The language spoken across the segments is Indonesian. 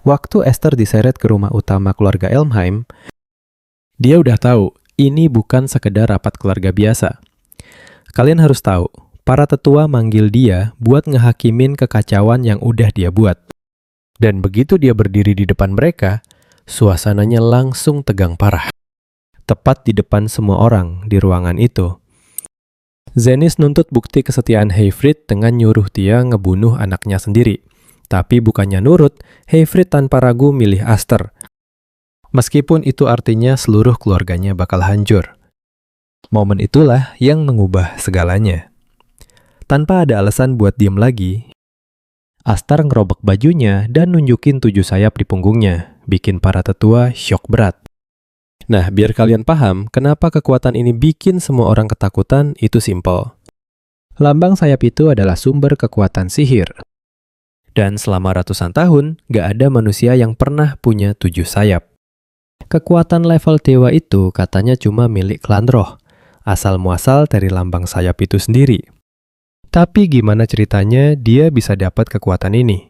Waktu Esther diseret ke rumah utama keluarga Elmheim, dia udah tahu ini bukan sekedar rapat keluarga biasa. Kalian harus tahu, para tetua manggil dia buat ngehakimin kekacauan yang udah dia buat. Dan begitu dia berdiri di depan mereka, suasananya langsung tegang parah. Tepat di depan semua orang di ruangan itu, Zenis nuntut bukti kesetiaan Hayfried dengan nyuruh dia ngebunuh anaknya sendiri. Tapi bukannya nurut, Hayfried tanpa ragu milih Aster. Meskipun itu artinya seluruh keluarganya bakal hancur. Momen itulah yang mengubah segalanya. Tanpa ada alasan buat diem lagi, Aster ngerobek bajunya dan nunjukin 7 sayap di punggungnya, bikin para tetua syok berat. Nah, biar kalian paham kenapa kekuatan ini bikin semua orang ketakutan, itu simpel. Lambang sayap itu adalah sumber kekuatan sihir. Dan selama ratusan tahun, gak ada manusia yang pernah punya 7 sayap. Kekuatan level dewa itu katanya cuma milik klan roh, asal muasal dari lambang sayap itu sendiri. Tapi gimana ceritanya dia bisa dapat kekuatan ini?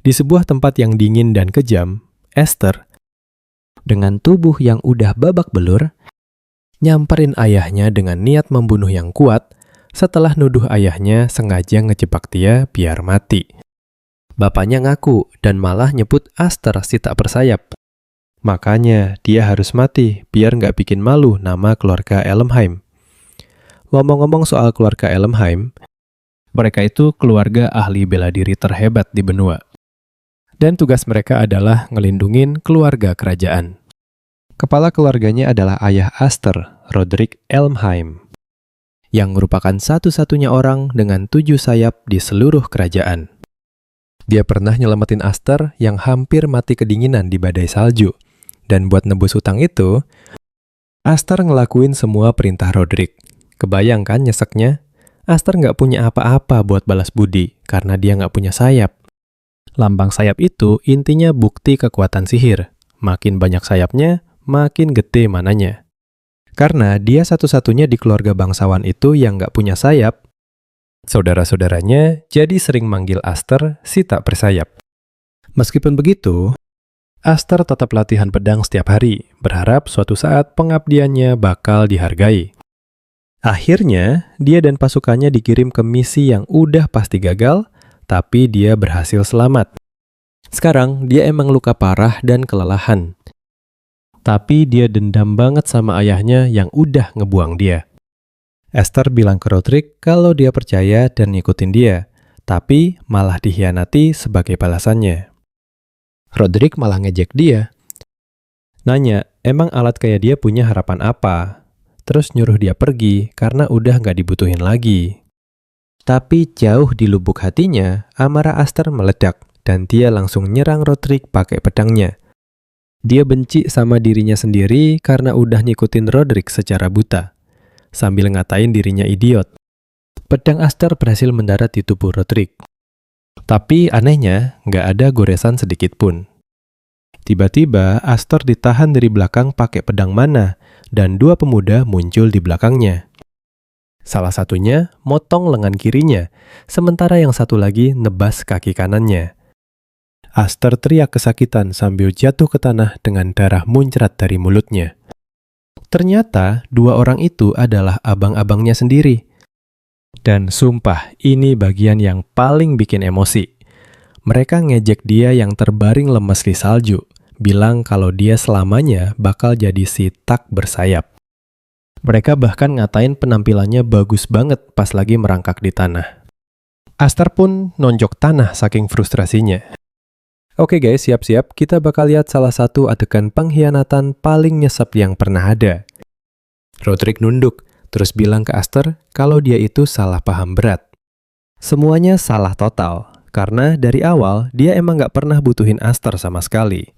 Di sebuah tempat yang dingin dan kejam, Esther, dengan tubuh yang udah babak belur, nyamperin ayahnya dengan niat membunuh yang kuat setelah nuduh ayahnya sengaja ngejebak dia biar mati. Bapaknya ngaku dan malah nyebut Aster si tak bersayap. Makanya dia harus mati biar nggak bikin malu nama keluarga Elmheim. Ngomong-ngomong soal keluarga Elmheim, mereka itu keluarga ahli bela diri terhebat di benua. Dan tugas mereka adalah ngelindungin keluarga kerajaan. Kepala keluarganya adalah ayah Aster, Roderick Elmheim, yang merupakan satu-satunya orang dengan 7 sayap di seluruh kerajaan. Dia pernah nyelamatin Aster yang hampir mati kedinginan di badai salju. Dan buat nebus utang itu, Aster ngelakuin semua perintah Roderick. Kebayang kan nyeseknya? Aster nggak punya apa-apa buat balas budi karena dia nggak punya sayap. Lambang sayap itu intinya bukti kekuatan sihir. Makin banyak sayapnya, makin gede mananya. Karena dia satu-satunya di keluarga bangsawan itu yang nggak punya sayap, saudara-saudaranya jadi sering manggil Aster si tak bersayap. Meskipun begitu, Aster tetap latihan pedang setiap hari, berharap suatu saat pengabdiannya bakal dihargai. Akhirnya, dia dan pasukannya dikirim ke misi yang udah pasti gagal, tapi dia berhasil selamat. Sekarang, dia emang luka parah dan kelelahan. Tapi dia dendam banget sama ayahnya yang udah ngebuang dia. Esther bilang ke Roderick kalau dia percaya dan ngikutin dia, tapi malah dikhianati sebagai balasannya. Roderick malah ngejek dia. Nanya, emang alat kayak dia punya harapan apa? Terus nyuruh dia pergi karena udah nggak dibutuhin lagi. Tapi jauh di lubuk hatinya, amarah Aster meledak dan dia langsung nyerang Roderick pakai pedangnya. Dia benci sama dirinya sendiri karena udah ngikutin Roderick secara buta, sambil ngatain dirinya idiot. Pedang Aster berhasil mendarat di tubuh Roderick. Tapi anehnya, nggak ada goresan sedikit pun. Tiba-tiba, Aster ditahan dari belakang pakai pedang mana, dan 2 pemuda muncul di belakangnya. Salah satunya motong lengan kirinya, sementara yang satu lagi nebas kaki kanannya. Aster teriak kesakitan sambil jatuh ke tanah dengan darah muncrat dari mulutnya. Ternyata 2 orang itu adalah abang-abangnya sendiri. Dan sumpah, ini bagian yang paling bikin emosi. Mereka ngejek dia yang terbaring lemas di salju, bilang kalau dia selamanya bakal jadi si tak bersayap. Mereka bahkan ngatain penampilannya bagus banget pas lagi merangkak di tanah. Aster pun nonjok tanah saking frustrasinya. Oke guys, siap-siap, kita bakal lihat salah satu adegan pengkhianatan paling nyesek yang pernah ada. Roderick nunduk, terus bilang ke Aster kalau dia itu salah paham berat. Semuanya salah total, karena dari awal dia emang gak pernah butuhin Aster sama sekali.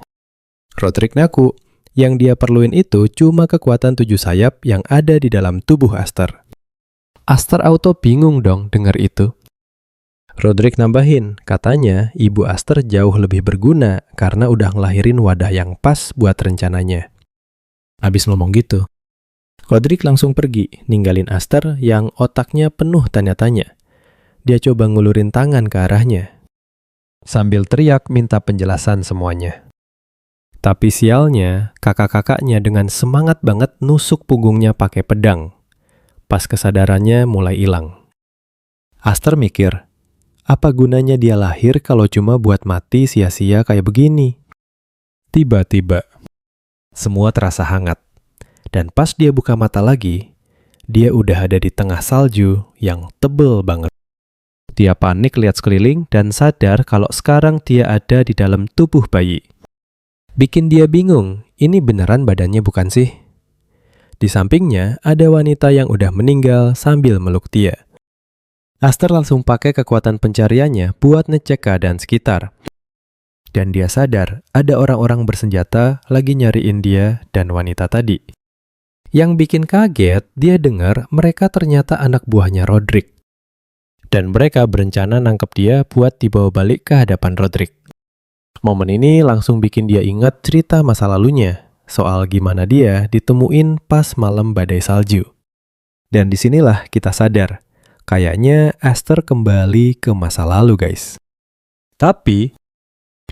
Roderick ngaku, yang dia perluin itu cuma kekuatan 7 sayap yang ada di dalam tubuh Aster. Aster auto bingung dong dengar itu. Roderick nambahin, katanya ibu Aster jauh lebih berguna karena udah ngelahirin wadah yang pas buat rencananya. Abis ngomong gitu, Roderick langsung pergi, ninggalin Aster yang otaknya penuh tanya-tanya. Dia coba ngulurin tangan ke arahnya. sambil teriak minta penjelasan semuanya. Tapi sialnya, kakak-kakaknya dengan semangat banget nusuk punggungnya pakai pedang. Pas kesadarannya mulai hilang. Aster mikir, apa gunanya dia lahir kalau cuma buat mati sia-sia kayak begini? Tiba-tiba, semua terasa hangat. Dan pas dia buka mata lagi, dia udah ada di tengah salju yang tebel banget. Dia panik lihat sekeliling dan sadar kalau sekarang dia ada di dalam tubuh bayi. Bikin dia bingung, ini beneran badannya bukan sih? Di sampingnya ada wanita yang udah meninggal sambil meluk dia. Aster langsung pakai kekuatan pencariannya buat ngecek keadaan sekitar. Dan dia sadar ada orang-orang bersenjata lagi nyariin dia dan wanita tadi. Yang bikin kaget, dia dengar mereka ternyata anak buahnya Roderick. Dan mereka berencana nangkep dia buat dibawa balik ke hadapan Roderick. Momen ini langsung bikin dia ingat cerita masa lalunya, soal gimana dia ditemuin pas malam badai salju. Dan disinilah kita sadar, kayaknya Aster kembali ke masa lalu guys. Tapi,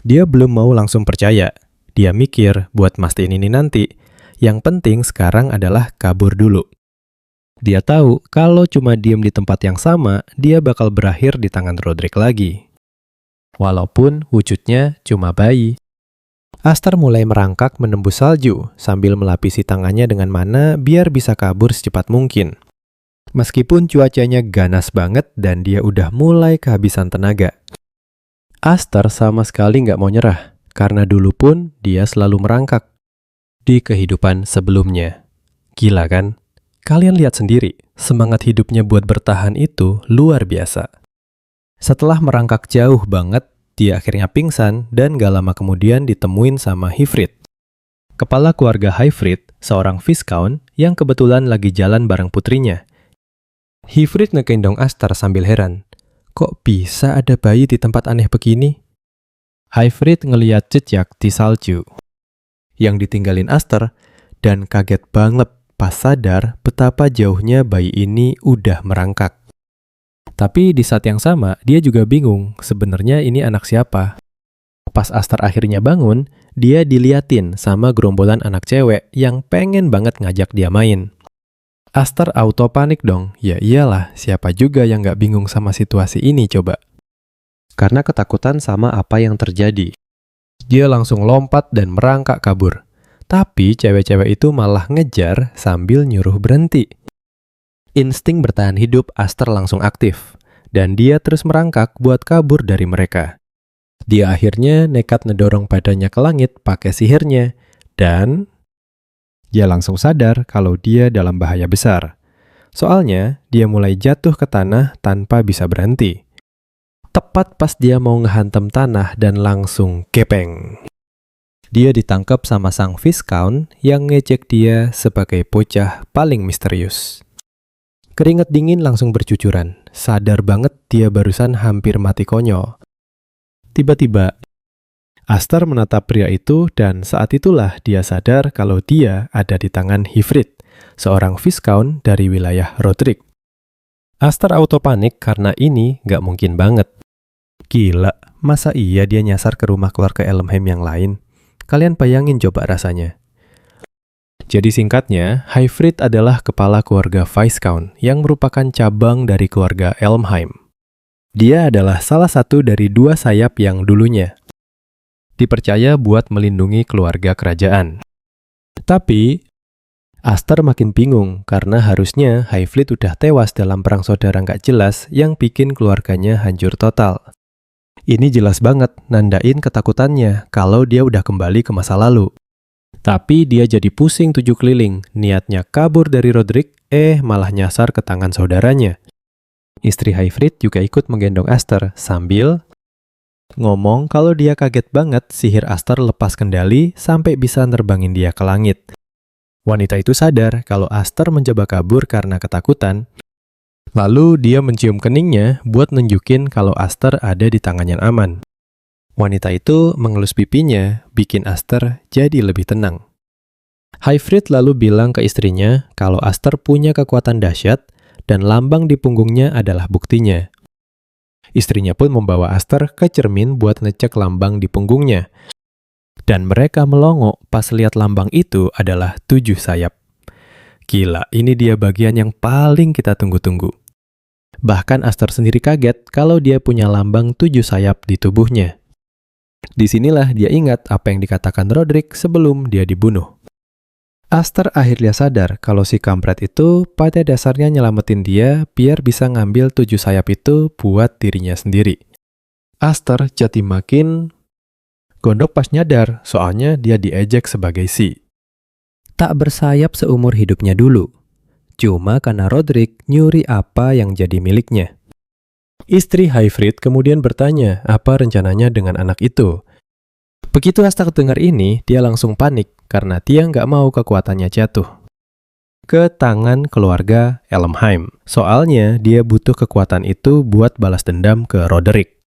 dia belum mau langsung percaya. Dia mikir buat mastiin ini nanti, yang penting sekarang adalah kabur dulu. Dia tahu kalau cuma diem di tempat yang sama, dia bakal berakhir di tangan Roderick lagi. Walaupun wujudnya cuma bayi. Aster mulai merangkak menembus salju sambil melapisi tangannya dengan mana biar bisa kabur secepat mungkin. Meskipun cuacanya ganas banget dan dia udah mulai kehabisan tenaga. Aster sama sekali nggak mau nyerah, karena dulu pun dia selalu merangkak. Di kehidupan sebelumnya. Gila kan? Kalian lihat sendiri, semangat hidupnya buat bertahan itu luar biasa. Setelah merangkak jauh banget, dia akhirnya pingsan dan gak lama kemudian ditemuin sama Hifrit. Kepala keluarga Hifrit, seorang Viscount yang kebetulan lagi jalan bareng putrinya. Hifrit ngegendong Aster sambil heran. Kok bisa ada bayi di tempat aneh begini? Hifrit ngeliat jejak di salju yang ditinggalin Aster dan kaget banget pas sadar betapa jauhnya bayi ini udah merangkak. Tapi di saat yang sama, dia juga bingung sebenarnya ini anak siapa. Pas Aster akhirnya bangun, dia diliatin sama gerombolan anak cewek yang pengen banget ngajak dia main. Aster auto panik dong, ya iyalah siapa juga yang gak bingung sama situasi ini coba. Karena ketakutan sama apa yang terjadi. Dia langsung lompat dan merangkak kabur. Tapi cewek-cewek itu malah ngejar sambil nyuruh berhenti. Insting bertahan hidup Aster langsung aktif, dan dia terus merangkak buat kabur dari mereka. Dia akhirnya nekat ngedorong badannya ke langit pakai sihirnya, dan dia langsung sadar kalau dia dalam bahaya besar. Soalnya, dia mulai jatuh ke tanah tanpa bisa berhenti. Tepat pas dia mau ngehantam tanah dan langsung kepeng. Dia ditangkap sama sang Viscount yang ngejek dia sebagai bocah paling misterius. Keringat dingin langsung bercucuran. Sadar banget dia barusan hampir mati konyol. Tiba-tiba, Aster menatap pria itu dan saat itulah dia sadar kalau dia ada di tangan Hifrit, seorang Viscount dari wilayah Roderick. Aster auto panik karena ini nggak mungkin banget. Gila, masa iya dia nyasar ke rumah keluarga Elmheim yang lain? Kalian bayangin coba rasanya. Jadi singkatnya, Hifrit adalah kepala keluarga Viscount yang merupakan cabang dari keluarga Elmheim. Dia adalah salah satu dari dua sayap yang dulunya dipercaya buat melindungi keluarga kerajaan. Tapi, Aster makin bingung karena harusnya Hifrit udah tewas dalam perang saudara nggak jelas yang bikin keluarganya hancur total. Ini jelas banget nandain ketakutannya kalau dia udah kembali ke masa lalu. Tapi dia jadi pusing tujuh keliling, niatnya kabur dari Roderick, malah nyasar ke tangan saudaranya. Istri Hifrit juga ikut menggendong Aster sambil ngomong kalau dia kaget banget sihir Aster lepas kendali sampai bisa nerbangin dia ke langit. Wanita itu sadar kalau Aster mencoba kabur karena ketakutan. Lalu dia mencium keningnya buat nunjukin kalau Aster ada di tangan yang aman. Wanita itu mengelus pipinya, bikin Aster jadi lebih tenang. Hifrit lalu bilang ke istrinya kalau Aster punya kekuatan dahsyat dan lambang di punggungnya adalah buktinya. Istrinya pun membawa Aster ke cermin buat ngecek lambang di punggungnya. Dan mereka melongo pas lihat lambang itu adalah 7 sayap. Gila, ini dia bagian yang paling kita tunggu-tunggu. Bahkan Aster sendiri kaget kalau dia punya lambang 7 sayap di tubuhnya. Disinilah dia ingat apa yang dikatakan Roderick sebelum dia dibunuh. Aster akhirnya sadar kalau si kampret itu pada dasarnya nyelamatin dia biar bisa ngambil 7 sayap itu buat dirinya sendiri. Aster jadi makin gondok pas nyadar, soalnya dia diejek sebagai si tak bersayap seumur hidupnya dulu. Cuma karena Roderick nyuri apa yang jadi miliknya. Istri Hayfried kemudian bertanya apa rencananya dengan anak itu. Begitu Aster dengar ini, dia langsung panik karena dia nggak mau kekuatannya jatuh ke tangan keluarga Elmheim. Soalnya dia butuh kekuatan itu buat balas dendam ke Roderick.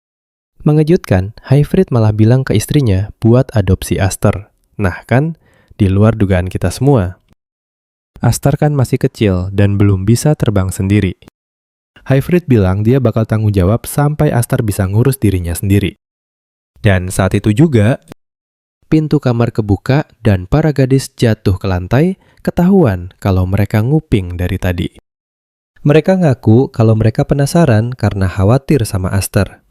Mengejutkan, Hayfried malah bilang ke istrinya buat adopsi Aster. Nah kan, di luar dugaan kita semua. Aster kan masih kecil dan belum bisa terbang sendiri. Hayfried bilang dia bakal tanggung jawab sampai Aster bisa ngurus dirinya sendiri. Dan saat itu juga, pintu kamar kebuka dan para gadis jatuh ke lantai, ketahuan kalau mereka nguping dari tadi. Mereka ngaku kalau mereka penasaran karena khawatir sama Aster.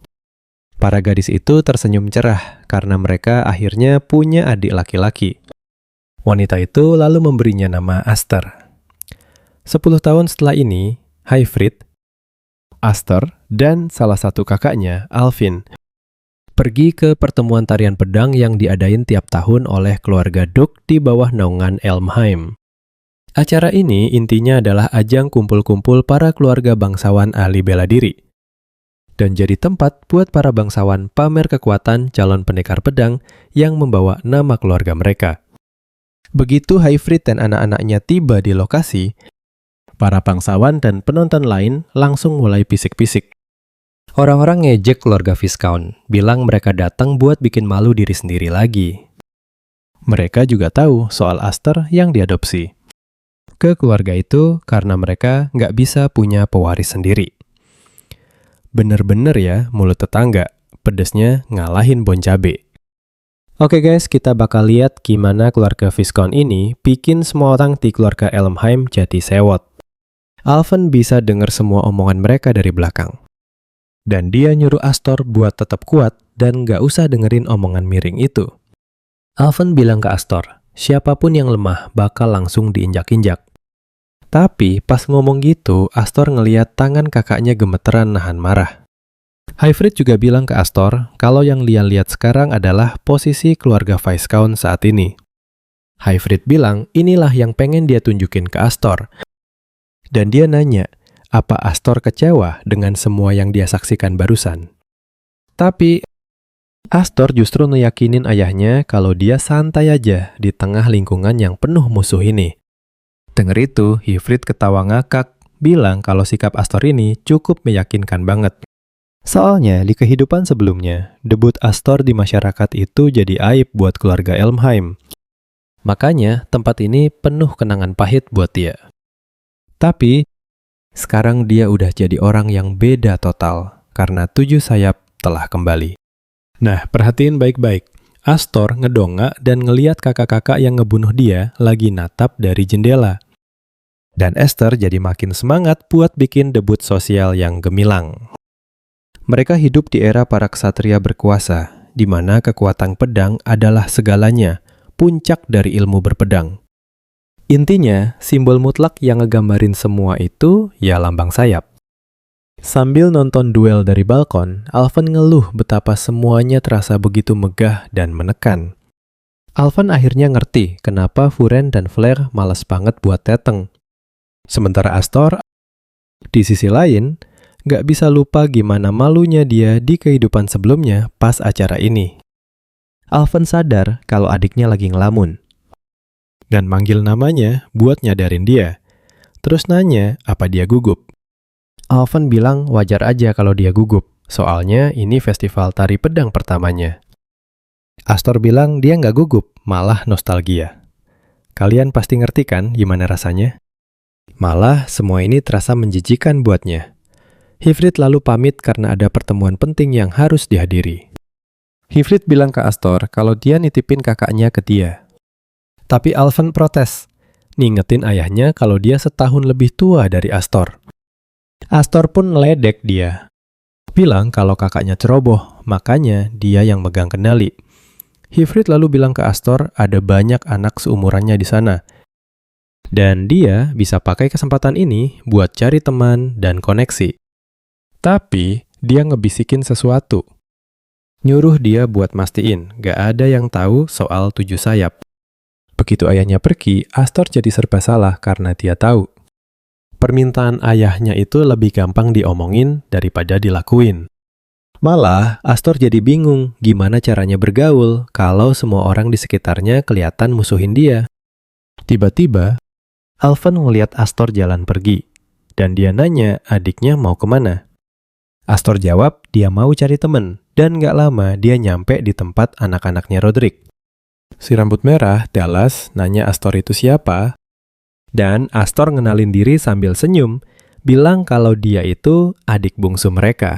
Para gadis itu tersenyum cerah karena mereka akhirnya punya adik laki-laki. Wanita itu lalu memberinya nama Aster. 10 tahun setelah ini, Hayfried, Aster, dan salah satu kakaknya, Alvin, pergi ke pertemuan tarian pedang yang diadain tiap tahun oleh keluarga Duke di bawah naungan Elmheim. Acara ini intinya adalah ajang kumpul-kumpul para keluarga bangsawan ahli bela diri. Dan jadi tempat buat para bangsawan pamer kekuatan calon pendekar pedang yang membawa nama keluarga mereka. Begitu Hayfried dan anak-anaknya tiba di lokasi, para bangsawan dan penonton lain langsung mulai pisik-pisik. Orang-orang ngejek keluarga Viscount, bilang mereka datang buat bikin malu diri sendiri lagi. Mereka juga tahu soal Aster yang diadopsi ke keluarga itu karena mereka nggak bisa punya pewaris sendiri. Bener-bener ya, mulut tetangga, pedesnya ngalahin bon cabe. Oke guys, kita bakal lihat gimana keluarga Viscount ini bikin semua orang di keluarga Elmheim jadi sewot. Alvin bisa dengar semua omongan mereka dari belakang. Dan dia nyuruh Aster buat tetap kuat dan nggak usah dengerin omongan miring itu. Alvin bilang ke Aster, siapapun yang lemah bakal langsung diinjak-injak. Tapi pas ngomong gitu, Aster ngeliat tangan kakaknya gemeteran nahan marah. Hayfried juga bilang ke Aster kalau yang Lian lihat sekarang adalah posisi keluarga Viscount saat ini. Hayfried bilang inilah yang pengen dia tunjukin ke Aster. Dan dia nanya, apa Aster kecewa dengan semua yang dia saksikan barusan? Tapi Aster justru meyakinin ayahnya kalau dia santai aja di tengah lingkungan yang penuh musuh ini. Dengar itu, Hayfried ketawa ngakak, bilang kalau sikap Aster ini cukup meyakinkan banget. Soalnya di kehidupan sebelumnya, debut Aster di masyarakat itu jadi aib buat keluarga Elmheim. Makanya tempat ini penuh kenangan pahit buat dia. Tapi sekarang dia udah jadi orang yang beda total karena 7 sayap telah kembali. Nah, perhatiin baik-baik. Aster ngedongak dan ngeliat kakak-kakak yang ngebunuh dia lagi natap dari jendela. Dan Esther jadi makin semangat buat bikin debut sosial yang gemilang. Mereka hidup di era para ksatria berkuasa, di mana kekuatan pedang adalah segalanya, puncak dari ilmu berpedang. Intinya, simbol mutlak yang ngegambarin semua itu ya lambang sayap. Sambil nonton duel dari balkon, Alvin ngeluh betapa semuanya terasa begitu megah dan menekan. Alvin akhirnya ngerti kenapa Furen dan Flair malas banget buat dateng. Sementara Astor, di sisi lain, nggak bisa lupa gimana malunya dia di kehidupan sebelumnya pas acara ini. Alvin sadar kalau adiknya lagi ngelamun. Dan manggil namanya buat nyadarin dia. Terus nanya apa dia gugup. Alvin bilang wajar aja kalau dia gugup, soalnya ini festival tari pedang pertamanya. Astor bilang dia nggak gugup, malah nostalgia. Kalian pasti ngerti kan gimana rasanya? Malah semua ini terasa menjijikan buatnya. Hifrit lalu pamit karena ada pertemuan penting yang harus dihadiri. Hifrit bilang ke Astor kalau dia nitipin kakaknya ke dia. Tapi Alfen protes, ngingetin ayahnya kalau dia setahun lebih tua dari Astor. Astor pun meledek dia. Bilang kalau kakaknya ceroboh, makanya dia yang megang kendali. Hifrit lalu bilang ke Astor ada banyak anak seumurannya di sana. Dan dia bisa pakai kesempatan ini buat cari teman dan koneksi. Tapi dia ngebisikin sesuatu. Nyuruh dia buat mastiin gak ada yang tahu soal 7 sayap. Begitu ayahnya pergi, Astor jadi serba salah karena dia tahu. Permintaan ayahnya itu lebih gampang diomongin daripada dilakuin. Malah, Astor jadi bingung gimana caranya bergaul kalau semua orang di sekitarnya kelihatan musuhin dia. Tiba-tiba, Alfen ngeliat Astor jalan pergi, dan dia nanya adiknya mau kemana. Astor jawab dia mau cari temen, dan gak lama dia nyampe di tempat anak-anaknya Roderick. Si rambut merah, Dallas, nanya Astor itu siapa, dan Astor ngenalin diri sambil senyum, bilang kalau dia itu adik bungsu mereka.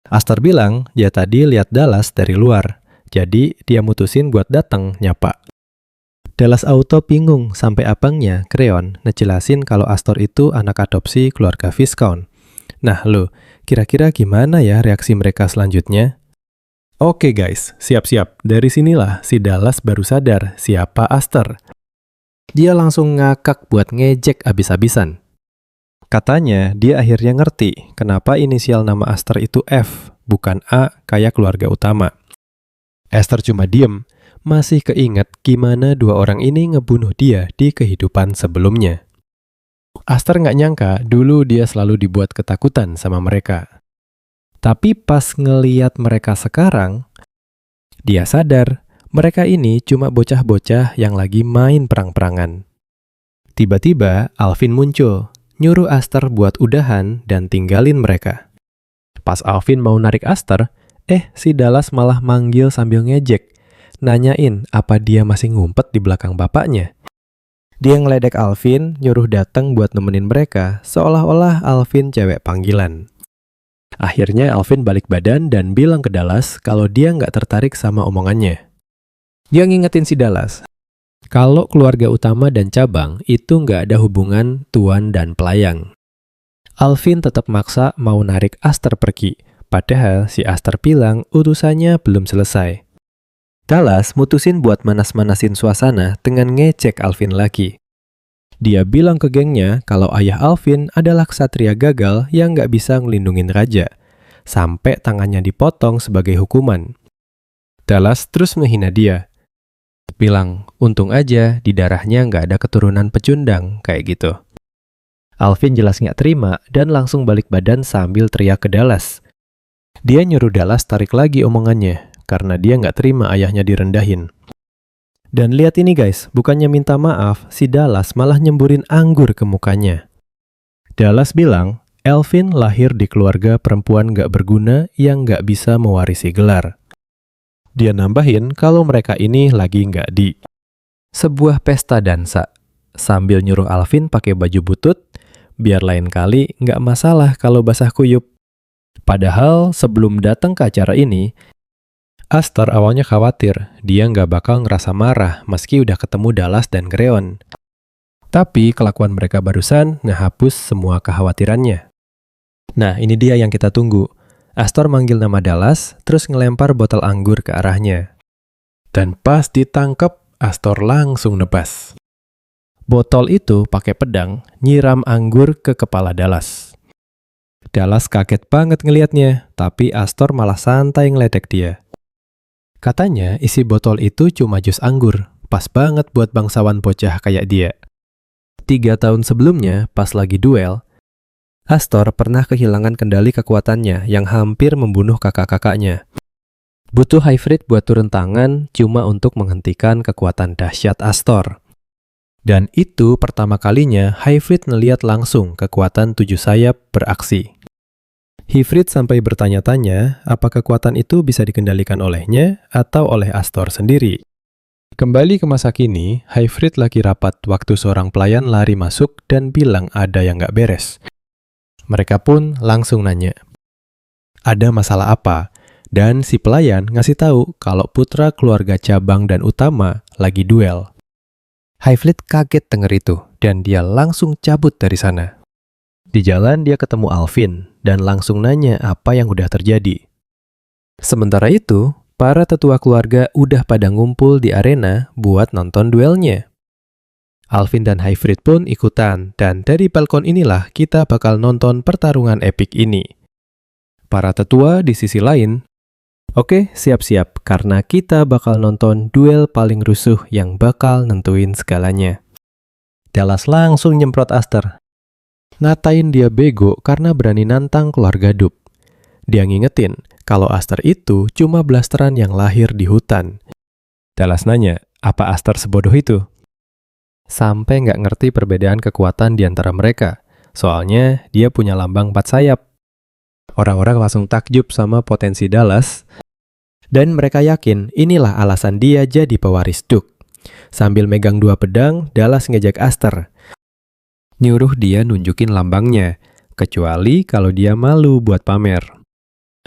Astor bilang dia tadi lihat Dallas dari luar, jadi dia mutusin buat datang nyapa. Dallas auto bingung sampai abangnya, Creon, ngejelasin kalau Astor itu anak adopsi keluarga Viscount. Nah lo, kira-kira gimana ya reaksi mereka selanjutnya? Oke guys, siap-siap. Dari sinilah si Dallas baru sadar siapa Astor. Dia langsung ngakak buat ngejek abis-abisan. Katanya dia akhirnya ngerti kenapa inisial nama Astor itu F, bukan A kayak keluarga utama. Esther cuma diem, masih keinget gimana 2 orang ini ngebunuh dia di kehidupan sebelumnya. Astor nggak nyangka dulu dia selalu dibuat ketakutan sama mereka. Tapi pas ngeliat mereka sekarang, dia sadar mereka ini cuma bocah-bocah yang lagi main perang-perangan. Tiba-tiba Alvin muncul, nyuruh Astor buat udahan dan tinggalin mereka. Pas Alvin mau narik Astor, si Dallas malah manggil sambil ngejek, nanyain apa dia masih ngumpet di belakang bapaknya. Dia ngeledek Alvin, nyuruh datang buat nemenin mereka, seolah-olah Alvin cewek panggilan. Akhirnya Alvin balik badan dan bilang ke Dallas kalau dia nggak tertarik sama omongannya. Dia ngingetin si Dallas, kalau keluarga utama dan cabang itu nggak ada hubungan tuan dan pelayang. Alvin tetap maksa mau narik Astor pergi, padahal si Astor bilang urusannya belum selesai. Dallas mutusin buat manas-manasin suasana dengan ngecek Alvin lagi. Dia bilang ke gengnya kalau ayah Alvin adalah ksatria gagal yang nggak bisa ngelindungin raja, sampai tangannya dipotong sebagai hukuman. Dallas terus menghina dia. Bilang, untung aja di darahnya nggak ada keturunan pecundang, kayak gitu. Alvin jelas nggak terima dan langsung balik badan sambil teriak ke Dallas. Dia nyuruh Dallas tarik lagi omongannya, karena dia nggak terima ayahnya direndahin. Dan lihat ini guys, bukannya minta maaf, si Dallas malah nyemburin anggur ke mukanya. Dallas bilang, Alvin lahir di keluarga perempuan nggak berguna yang nggak bisa mewarisi gelar. Dia nambahin kalau mereka ini lagi nggak di sebuah pesta dansa, sambil nyuruh Alvin pakai baju butut, biar lain kali nggak masalah kalau basah kuyup. Padahal sebelum datang ke acara ini, Astor awalnya khawatir dia nggak bakal ngerasa marah meski udah ketemu Dallas dan Creon. Tapi kelakuan mereka barusan ngehapus semua kekhawatirannya. Nah ini dia yang kita tunggu. Astor manggil nama Dallas, terus ngelempar botol anggur ke arahnya. Dan pas ditangkep, Astor langsung nebas. Botol itu pakai pedang, nyiram anggur ke kepala Dallas. Dallas kaget banget ngelihatnya, tapi Astor malah santai ngeledek dia. Katanya isi botol itu cuma jus anggur, pas banget buat bangsawan bocah kayak dia. 3 tahun sebelumnya, pas lagi duel, Astor pernah kehilangan kendali kekuatannya yang hampir membunuh kakak-kakaknya. Butuh Hifrit buat turun tangan cuma untuk menghentikan kekuatan dahsyat Astor. Dan itu pertama kalinya Hifrit ngeliat langsung kekuatan 7 sayap beraksi. Hifrit sampai bertanya-tanya apa kekuatan itu bisa dikendalikan olehnya atau oleh Astor sendiri. Kembali ke masa kini, Hifrit lagi rapat waktu seorang pelayan lari masuk dan bilang ada yang nggak beres. Mereka pun langsung nanya, ada masalah apa? Dan si pelayan ngasih tahu kalau putra keluarga cabang dan utama lagi duel. Highfleet kaget denger itu, dan dia langsung cabut dari sana. Di jalan dia ketemu Alvin, dan langsung nanya apa yang udah terjadi. Sementara itu, para tetua keluarga udah pada ngumpul di arena buat nonton duelnya. Alvin dan Highfleet pun ikutan, dan dari balkon inilah kita bakal nonton pertarungan epik ini. Para tetua di sisi lain, oke, siap-siap, karena kita bakal nonton duel paling rusuh yang bakal nentuin segalanya. Dallas langsung nyemprot Aster. Ngatain dia bego karena berani nantang keluarga Dub. Dia ngingetin kalau Aster itu cuma blasteran yang lahir di hutan. Dallas nanya, apa Aster sebodoh itu? Sampai nggak ngerti perbedaan kekuatan di antara mereka. Soalnya dia punya lambang 4 sayap. Orang-orang langsung takjub sama potensi Dallas, dan mereka yakin inilah alasan dia jadi pewaris Duke. Sambil megang 2 pedang, Dallas ngejek Aster. Nyuruh dia nunjukin lambangnya, kecuali kalau dia malu buat pamer.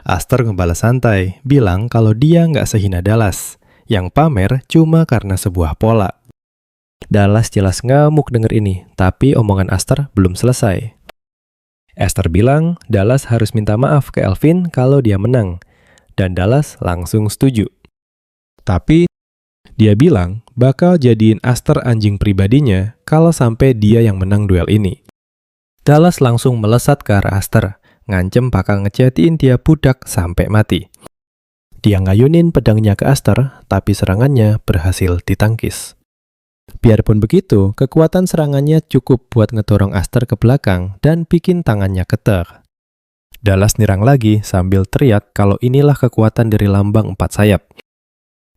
Aster ngebalas santai, bilang kalau dia nggak sehina Dallas, yang pamer cuma karena sebuah pola. Dallas jelas ngamuk denger ini, tapi omongan Aster belum selesai. Aster bilang Dallas harus minta maaf ke Alvin kalau dia menang, dan Dallas langsung setuju. Tapi dia bilang bakal jadiin Aster anjing pribadinya kalau sampai dia yang menang duel ini. Dallas langsung melesat ke arah Aster, ngancem bakal ngejatiin dia budak sampai mati. Dia ngayunin pedangnya ke Aster, tapi serangannya berhasil ditangkis. Biarpun begitu, kekuatan serangannya cukup buat ngedorong Aster ke belakang dan bikin tangannya getar. Dallas nirang lagi sambil teriak kalau inilah kekuatan dari lambang 4 sayap.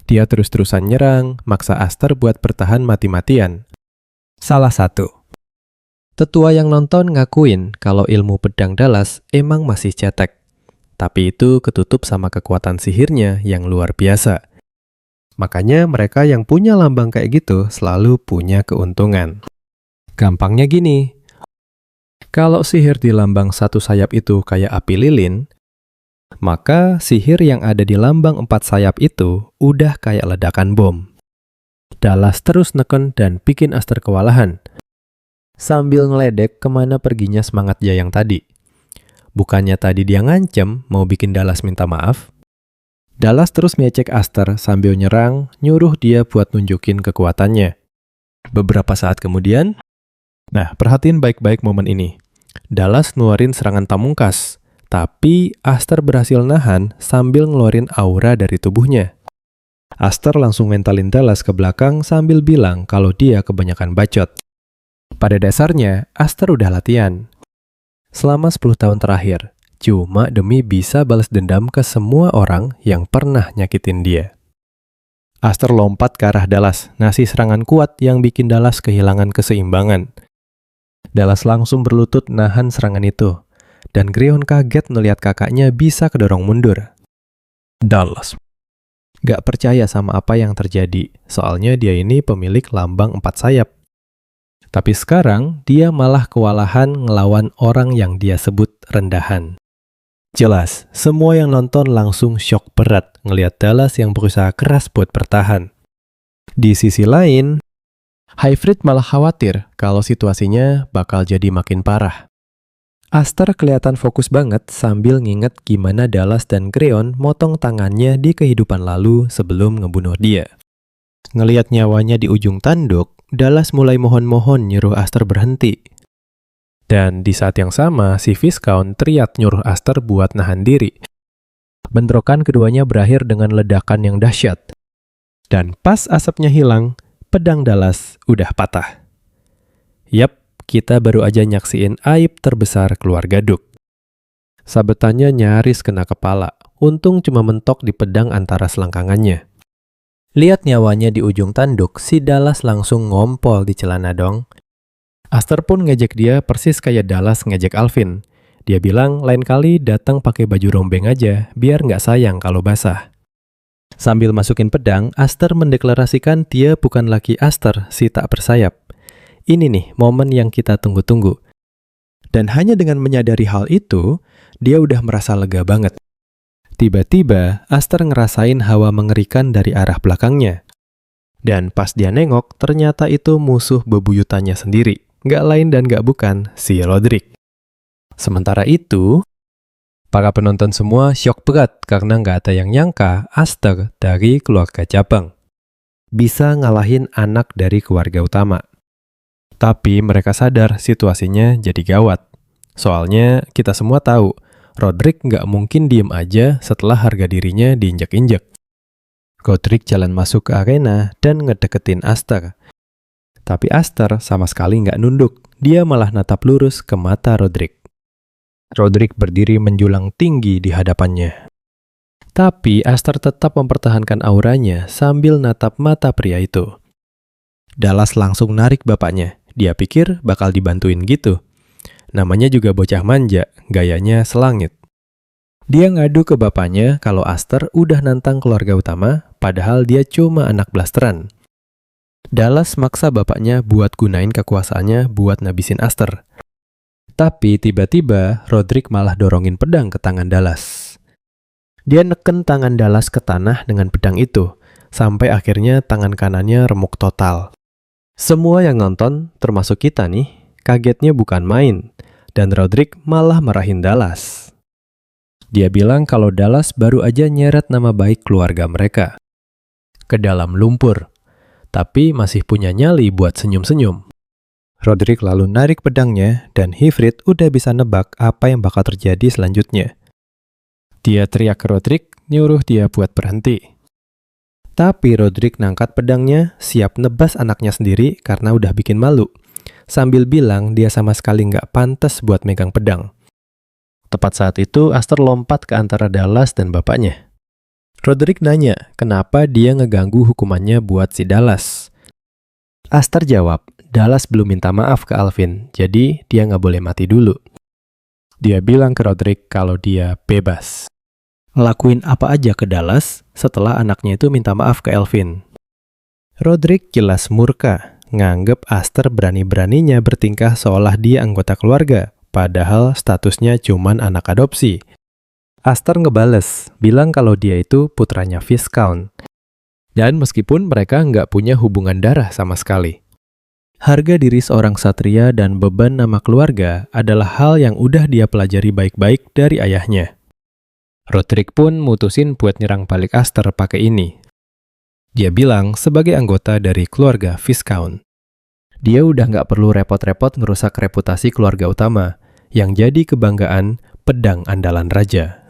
Dia terus-terusan nyerang, maksa Aster buat bertahan mati-matian. Salah satu. Tetua yang nonton ngakuin kalau ilmu pedang Dallas emang masih cetek. Tapi itu ketutup sama kekuatan sihirnya yang luar biasa. Makanya mereka yang punya lambang kayak gitu selalu punya keuntungan. Gampangnya gini, kalau sihir di lambang 1 sayap itu kayak api lilin, maka sihir yang ada di lambang 4 sayap itu udah kayak ledakan bom. Dallas terus neken dan bikin Aster kewalahan, sambil ngeledek kemana perginya semangat dia yang tadi. Bukannya tadi dia ngancem mau bikin Dallas minta maaf, Dallas terus ngecek Aster sambil nyerang, nyuruh dia buat nunjukin kekuatannya. Beberapa saat kemudian, nah perhatiin baik-baik momen ini. Dallas ngeluarin serangan pamungkas, tapi Aster berhasil nahan sambil ngeluarin aura dari tubuhnya. Aster langsung mentalin Dallas ke belakang sambil bilang kalau dia kebanyakan bacot. Pada dasarnya, Aster udah latihan selama 10 tahun terakhir, cuma demi bisa balas dendam ke semua orang yang pernah nyakitin dia. Aster lompat ke arah Dallas, ngasih serangan kuat yang bikin Dallas kehilangan keseimbangan. Dallas langsung berlutut nahan serangan itu, dan Greon kaget melihat kakaknya bisa kedorong mundur. Dallas gak percaya sama apa yang terjadi, soalnya dia ini pemilik lambang 4 sayap. Tapi sekarang, dia malah kewalahan ngelawan orang yang dia sebut rendahan. Jelas, semua yang nonton langsung syok berat ngelihat Dallas yang berusaha keras buat bertahan. Di sisi lain, Highfleet malah khawatir kalau situasinya bakal jadi makin parah. Aster kelihatan fokus banget sambil nginget gimana Dallas dan Greon motong tangannya di kehidupan lalu sebelum ngebunuh dia. Ngelihat nyawanya di ujung tanduk, Dallas mulai mohon-mohon nyuruh Aster berhenti. Dan di saat yang sama, si Viscount teriak nyuruh Aster buat nahan diri. Bentrokan keduanya berakhir dengan ledakan yang dahsyat. Dan pas asapnya hilang, pedang Dallas udah patah. Yap, kita baru aja nyaksiin aib terbesar keluarga Duke. Sabetannya nyaris kena kepala, untung cuma mentok di pedang antara selangkangannya. Lihat nyawanya di ujung tanduk, si Dallas langsung ngompol di celana dong. Aster pun ngejek dia persis kayak Dallas ngejek Alvin. Dia bilang lain kali datang pakai baju rombeng aja, biar nggak sayang kalau basah. Sambil masukin pedang, Aster mendeklarasikan dia bukan lagi Aster si tak bersayap. Ini nih momen yang kita tunggu-tunggu. Dan hanya dengan menyadari hal itu, dia udah merasa lega banget. Tiba-tiba, Aster ngerasain hawa mengerikan dari arah belakangnya. Dan pas dia nengok, ternyata itu musuh bebuyutannya sendiri. Nggak lain dan nggak bukan, si Roderick. Sementara itu, para penonton semua syok berat karena nggak ada yang nyangka Aster dari keluarga cabang bisa ngalahin anak dari keluarga utama. Tapi mereka sadar situasinya jadi gawat. Soalnya kita semua tahu, Roderick nggak mungkin diem aja setelah harga dirinya diinjak-injak. Roderick jalan masuk ke arena dan ngedeketin Aster. Tapi Aster sama sekali nggak nunduk, dia malah natap lurus ke mata Roderick. Roderick berdiri menjulang tinggi di hadapannya. Tapi Aster tetap mempertahankan auranya sambil natap mata pria itu. Dallas langsung narik bapaknya. Dia pikir bakal dibantuin gitu. Namanya juga bocah manja, gayanya selangit. Dia ngadu ke bapaknya kalau Aster udah nantang keluarga utama, padahal dia cuma anak blasteran. Dallas maksa bapaknya buat gunain kekuasaannya buat nabisin Aster. Tapi tiba-tiba Roderick malah dorongin pedang ke tangan Dallas. Dia neken tangan Dallas ke tanah dengan pedang itu, sampai akhirnya tangan kanannya remuk total. Semua yang nonton, termasuk kita nih, kagetnya bukan main, dan Roderick malah marahin Dallas. Dia bilang kalau Dallas baru aja nyeret nama baik keluarga mereka ke dalam lumpur, tapi masih punya nyali buat senyum-senyum. Roderick lalu narik pedangnya, dan Ifrit udah bisa nebak apa yang bakal terjadi selanjutnya. Dia teriak ke Roderick, nyuruh dia buat berhenti. Tapi Roderick nangkat pedangnya, siap nebas anaknya sendiri karena udah bikin malu. Sambil bilang dia sama sekali nggak pantas buat megang pedang. Tepat saat itu, Aster lompat ke antara Dallas dan bapaknya. Roderick nanya, kenapa dia ngeganggu hukumannya buat si Dallas. Aster jawab, Dallas belum minta maaf ke Alvin, jadi dia nggak boleh mati dulu. Dia bilang ke Roderick kalau dia bebas lakuin apa aja ke Dallas setelah anaknya itu minta maaf ke Alvin. Roderick jelas murka, nganggep Aster berani-beraninya bertingkah seolah dia anggota keluarga, padahal statusnya cuman anak adopsi. Aster ngebales, bilang kalau dia itu putranya Viscount. Dan meskipun mereka nggak punya hubungan darah sama sekali. Harga diri seorang satria dan beban nama keluarga adalah hal yang udah dia pelajari baik-baik dari ayahnya. Roderick pun mutusin buat nyerang balik Aster pakai ini. Dia bilang sebagai anggota dari keluarga Viscount. Dia udah nggak perlu repot-repot ngerusak reputasi keluarga utama, yang jadi kebanggaan pedang andalan raja.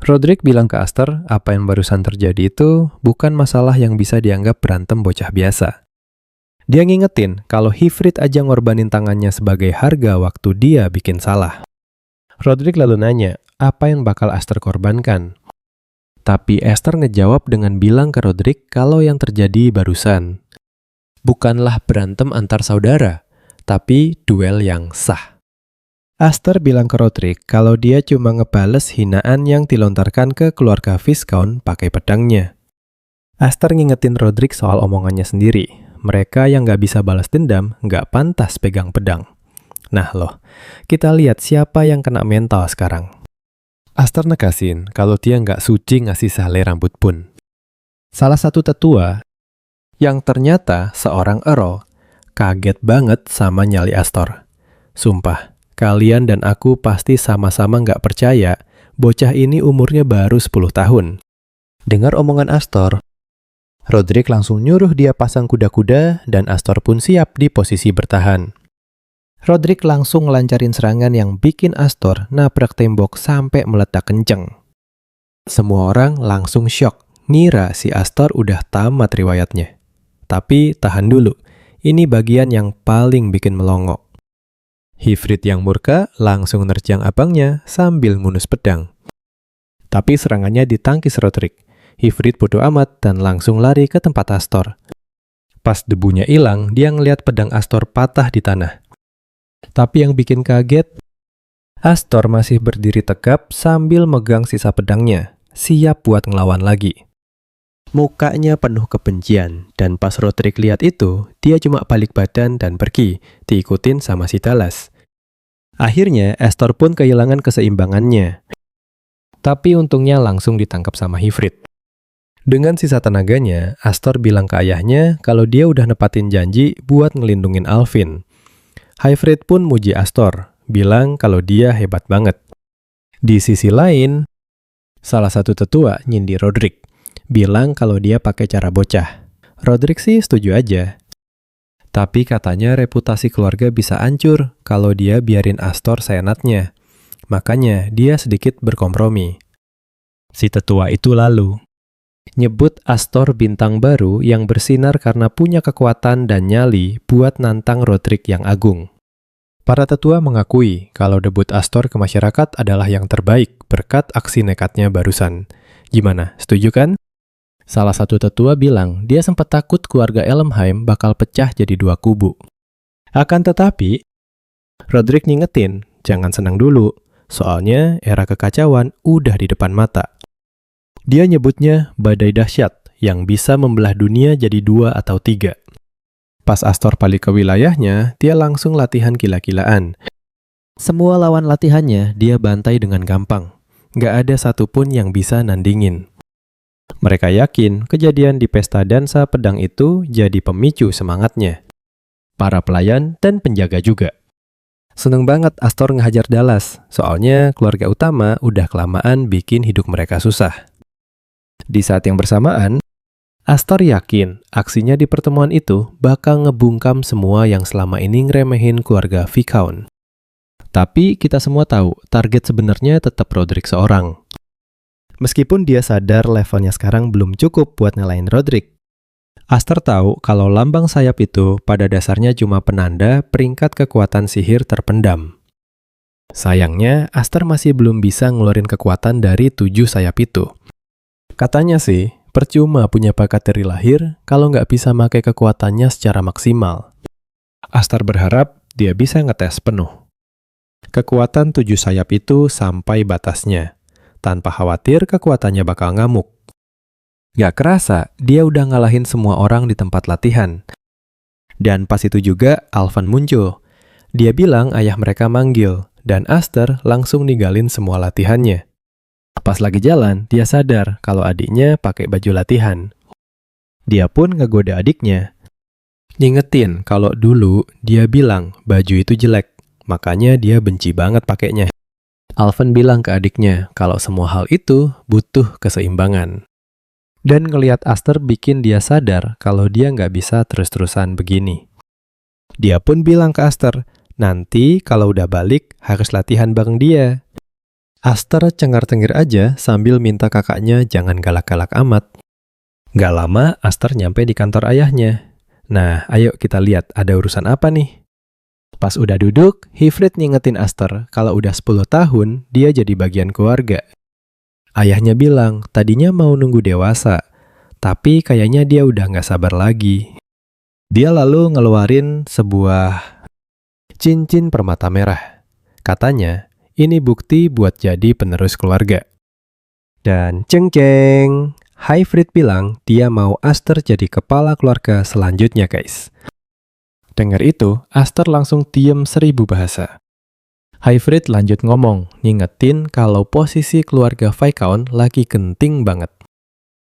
Roderick bilang ke Aster apa yang barusan terjadi itu bukan masalah yang bisa dianggap berantem bocah biasa. Dia ngingetin kalau Ifrit aja ngorbanin tangannya sebagai harga waktu dia bikin salah. Roderick lalu nanya, apa yang bakal Aster korbankan? Tapi Aster ngejawab dengan bilang ke Roderick kalau yang terjadi barusan bukanlah berantem antar saudara, tapi duel yang sah. Aster bilang ke Roderick kalau dia cuma ngebales hinaan yang dilontarkan ke keluarga Viscount pakai pedangnya. Aster ngingetin Roderick soal omongannya sendiri. Mereka yang nggak bisa balas dendam nggak pantas pegang pedang. Nah loh, kita lihat siapa yang kena mental sekarang. Aster nekasin kalau dia nggak suci ngasih sehelai rambut pun. Salah satu tetua, yang ternyata seorang Earl, kaget banget sama nyali Astor. Sumpah, kalian dan aku pasti sama-sama nggak percaya bocah ini umurnya baru 10 tahun. Dengar omongan Astor, Roderick langsung nyuruh dia pasang kuda-kuda dan Astor pun siap di posisi bertahan. Roderick langsung ngelancarin serangan yang bikin Astor nabrak tembok sampai meledak kenceng. Semua orang langsung syok, ngira si Astor udah tamat riwayatnya. Tapi tahan dulu, ini bagian yang paling bikin melongo. Ifrit yang murka langsung nerjang abangnya sambil ngunus pedang. Tapi serangannya ditangkis Roderick. Ifrit bodo amat dan langsung lari ke tempat Astor. Pas debunya hilang, dia ngeliat pedang Astor patah di tanah. Tapi yang bikin kaget, Astor masih berdiri tegap sambil megang sisa pedangnya, siap buat ngelawan lagi. Mukanya penuh kebencian, dan pas Roderick lihat itu, dia cuma balik badan dan pergi, diikutin sama si Dallas. Akhirnya, Astor pun kehilangan keseimbangannya. Tapi untungnya langsung ditangkap sama Hifrit. Dengan sisa tenaganya, Astor bilang ke ayahnya kalau dia udah nepatin janji buat ngelindungin Alvin. Hifrit pun muji Astor, bilang kalau dia hebat banget. Di sisi lain, salah satu tetua nyindir Rodrik, bilang kalau dia pakai cara bocah. Rodrik sih setuju aja. Tapi katanya reputasi keluarga bisa hancur kalau dia biarin Astor seenaknya. Makanya dia sedikit berkompromi. Si tetua itu lalu nyebut Astor bintang baru yang bersinar karena punya kekuatan dan nyali buat nantang Rodrik yang agung. Para tetua mengakui kalau debut Astor ke masyarakat adalah yang terbaik berkat aksi nekatnya barusan. Gimana, setuju kan? Salah satu tetua bilang dia sempat takut keluarga Elmheim bakal pecah jadi dua kubu. Akan tetapi, Rodrik ngingetin, jangan senang dulu, soalnya era kekacauan udah di depan mata. Dia nyebutnya badai dahsyat yang bisa membelah dunia jadi 2 atau 3. Pas Astor balik ke wilayahnya, dia langsung latihan gila-gilaan. Semua lawan latihannya dia bantai dengan gampang. Gak ada satupun yang bisa nandingin. Mereka yakin kejadian di pesta dansa pedang itu jadi pemicu semangatnya. Para pelayan dan penjaga juga. Seneng banget Astor ngehajar Dallas, soalnya keluarga utama udah kelamaan bikin hidup mereka susah. Di saat yang bersamaan, Astor yakin aksinya di pertemuan itu bakal ngebungkam semua yang selama ini ngeremehin keluarga Viscount. Tapi kita semua tahu target sebenarnya tetap Rodrik seorang. Meskipun dia sadar levelnya sekarang belum cukup buat ngalahin Rodrik. Astor tahu kalau lambang sayap itu pada dasarnya cuma penanda peringkat kekuatan sihir terpendam. Sayangnya, Astor masih belum bisa ngeluarin kekuatan dari 7 sayap itu. Katanya sih, percuma punya bakat dari lahir kalau nggak bisa pakai kekuatannya secara maksimal. Astor berharap dia bisa ngetes penuh. Kekuatan 7 sayap itu sampai batasnya. Tanpa khawatir kekuatannya bakal ngamuk. Gak kerasa, dia udah ngalahin semua orang di tempat latihan. Dan pas itu juga, Alvan muncul. Dia bilang ayah mereka manggil, dan Astor langsung ninggalin semua latihannya. Pas lagi jalan, dia sadar kalau adiknya pakai baju latihan. Dia pun ngegoda adiknya. Ngingetin kalau dulu dia bilang baju itu jelek, makanya dia benci banget pakainya. Alvan bilang ke adiknya kalau semua hal itu butuh keseimbangan. Dan ngelihat Astor bikin dia sadar kalau dia nggak bisa terus-terusan begini. Dia pun bilang ke Astor, nanti kalau udah balik harus latihan bareng dia. Astor cengar-cengir aja sambil minta kakaknya jangan galak-galak amat. Nggak lama Astor nyampe di kantor ayahnya. Nah, ayo kita lihat ada urusan apa nih. Pas udah duduk, Hifrit ngingetin Astor kalau udah 10 tahun dia jadi bagian keluarga. Ayahnya bilang tadinya mau nunggu dewasa, tapi kayaknya dia udah nggak sabar lagi. Dia lalu ngeluarin sebuah cincin permata merah. Katanya, ini bukti buat jadi penerus keluarga. Dan ceng-ceng, Hifrit bilang dia mau Astor jadi kepala keluarga selanjutnya guys. Dengar itu, Astor langsung diem 1000 bahasa. Hifrit lanjut ngomong, ngingetin kalau posisi keluarga Viscount lagi genting banget.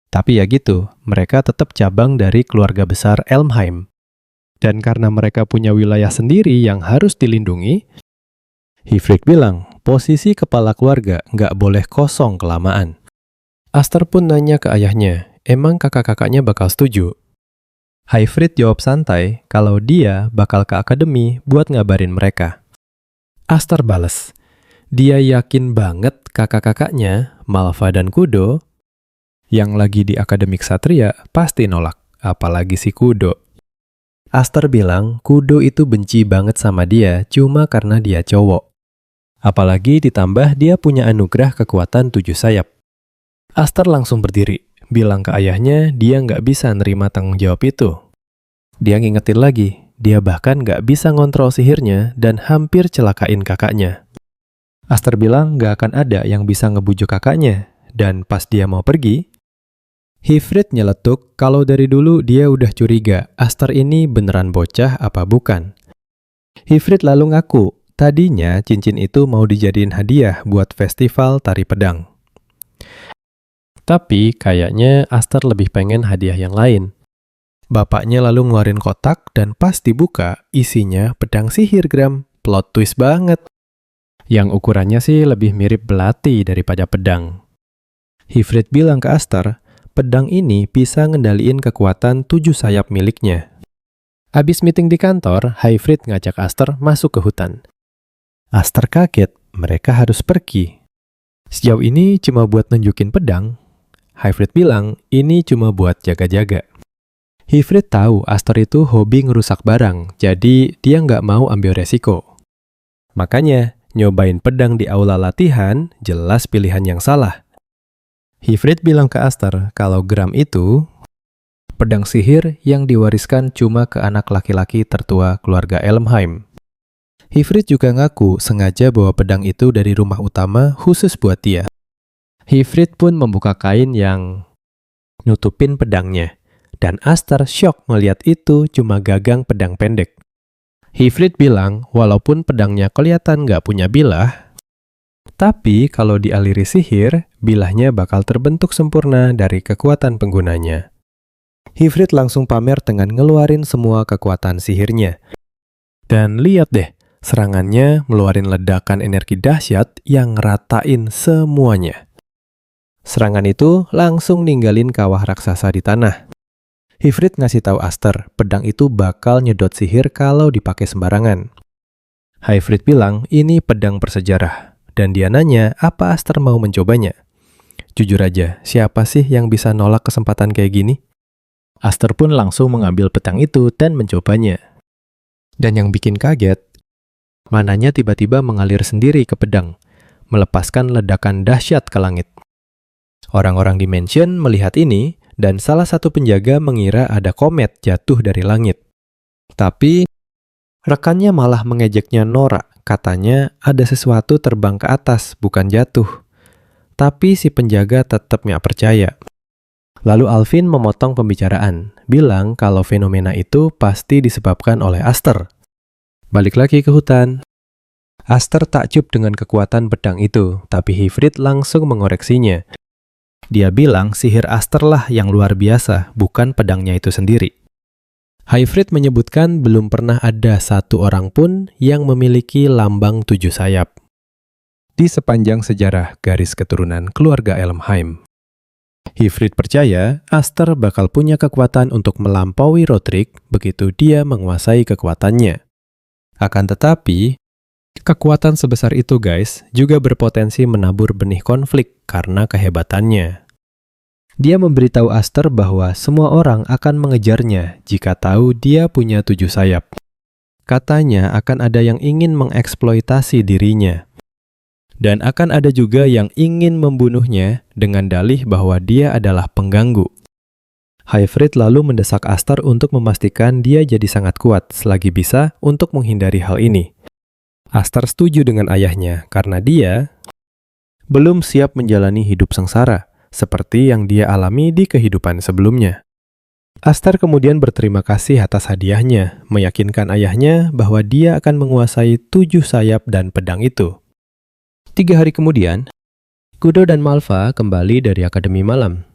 Tapi ya gitu, mereka tetap cabang dari keluarga besar Elmheim. Dan karena mereka punya wilayah sendiri yang harus dilindungi, Hifrit bilang posisi kepala keluarga nggak boleh kosong kelamaan. Astor pun nanya ke ayahnya, emang kakak-kakaknya bakal setuju? Hifrit jawab santai kalau dia bakal ke akademi buat ngabarin mereka. Astor bales, dia yakin banget kakak-kakaknya, Malva dan Kudo, yang lagi di Akademi Ksatria pasti nolak, apalagi si Kudo. Astor bilang Kudo itu benci banget sama dia cuma karena dia cowok. Apalagi ditambah dia punya anugerah kekuatan 7 sayap. Astor langsung berdiri, bilang ke ayahnya dia nggak bisa nerima tanggung jawab itu. Dia ngingetin lagi, dia bahkan nggak bisa ngontrol sihirnya dan hampir celakain kakaknya. Astor bilang nggak akan ada yang bisa ngebujuk kakaknya, dan pas dia mau pergi, Hifrit nyeletuk kalau dari dulu dia udah curiga Astor ini beneran bocah apa bukan. Hifrit lalu ngaku, Tadinya cincin itu mau dijadiin hadiah buat festival tari pedang. Tapi kayaknya Aster lebih pengen hadiah yang lain. Bapaknya lalu ngeluarin kotak dan pas dibuka, isinya pedang sihir, Gram. Plot twist banget. Yang ukurannya sih lebih mirip belati daripada pedang. Hifrit bilang ke Aster, pedang ini bisa ngendaliin kekuatan 7 sayap miliknya. Abis meeting di kantor, Hifrit ngajak Aster masuk ke hutan. Aster kaget, mereka harus pergi. Sejauh ini cuma buat nunjukin pedang. Hifrit bilang, ini cuma buat jaga-jaga. Hifrit tahu Aster itu hobi ngerusak barang, jadi dia nggak mau ambil resiko. Makanya, nyobain pedang di aula latihan jelas pilihan yang salah. Hifrit bilang ke Aster kalau Gram itu pedang sihir yang diwariskan cuma ke anak laki-laki tertua keluarga Elmheim. Hifrit juga ngaku sengaja bawa pedang itu dari rumah utama khusus buat dia. Hifrit pun membuka kain yang nutupin pedangnya. Dan Aster syok melihat itu cuma gagang pedang pendek. Hifrit bilang walaupun pedangnya kelihatan nggak punya bilah, tapi kalau dialiri sihir, bilahnya bakal terbentuk sempurna dari kekuatan penggunanya. Hifrit langsung pamer dengan ngeluarin semua kekuatan sihirnya. Dan lihat deh, serangannya ngeluarin ledakan energi dahsyat yang ngeratain semuanya. Serangan itu langsung ninggalin kawah raksasa di tanah. Hifrit ngasih tahu Aster, pedang itu bakal nyedot sihir kalau dipakai sembarangan. Hifrit bilang ini pedang bersejarah, dan dia nanya apa Aster mau mencobanya. Jujur aja, siapa sih yang bisa nolak kesempatan kayak gini? Aster pun langsung mengambil pedang itu dan mencobanya. Dan yang bikin kaget, mananya tiba-tiba mengalir sendiri ke pedang, melepaskan ledakan dahsyat ke langit. Orang-orang di mansion melihat ini, dan salah satu penjaga mengira ada komet jatuh dari langit. Tapi, rekannya malah mengejeknya norak, katanya ada sesuatu terbang ke atas, bukan jatuh. Tapi si penjaga tetap nggak percaya. Lalu Alvin memotong pembicaraan, bilang kalau fenomena itu pasti disebabkan oleh Aster. Balik lagi ke hutan. Aster takjub dengan kekuatan pedang itu, tapi Hifrit langsung mengoreksinya. Dia bilang sihir Aster lah yang luar biasa, bukan pedangnya itu sendiri. Hifrit menyebutkan belum pernah ada satu orang pun yang memiliki lambang 7 sayap di sepanjang sejarah garis keturunan keluarga Elmheim. Hifrit percaya Aster bakal punya kekuatan untuk melampaui Rodrik begitu dia menguasai kekuatannya. Akan tetapi, kekuatan sebesar itu guys juga berpotensi menabur benih konflik karena kehebatannya. Dia memberitahu Aster bahwa semua orang akan mengejarnya jika tahu dia punya 7 sayap. Katanya akan ada yang ingin mengeksploitasi dirinya. Dan akan ada juga yang ingin membunuhnya dengan dalih bahwa dia adalah pengganggu. Hifrit lalu mendesak Aster untuk memastikan dia jadi sangat kuat selagi bisa untuk menghindari hal ini. Aster setuju dengan ayahnya karena dia belum siap menjalani hidup sengsara, seperti yang dia alami di kehidupan sebelumnya. Aster kemudian berterima kasih atas hadiahnya, meyakinkan ayahnya bahwa dia akan menguasai 7 sayap dan pedang itu. 3 hari kemudian, Kudo dan Malva kembali dari Akademi Malam.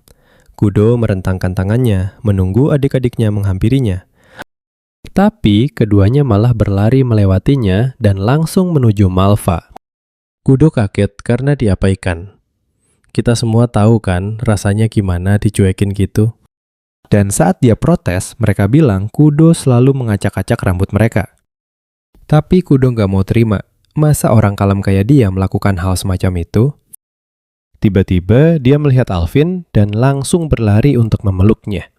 Kudo merentangkan tangannya, menunggu adik-adiknya menghampirinya. Tapi keduanya malah berlari melewatinya dan langsung menuju Malva. Kudo kaget karena diabaikan. Kita semua tahu kan rasanya gimana dicuekin gitu. Dan saat dia protes, mereka bilang Kudo selalu mengacak-acak rambut mereka. Tapi Kudo nggak mau terima. Masa orang kalem kayak dia melakukan hal semacam itu? Tiba-tiba dia melihat Alvin dan langsung berlari untuk memeluknya.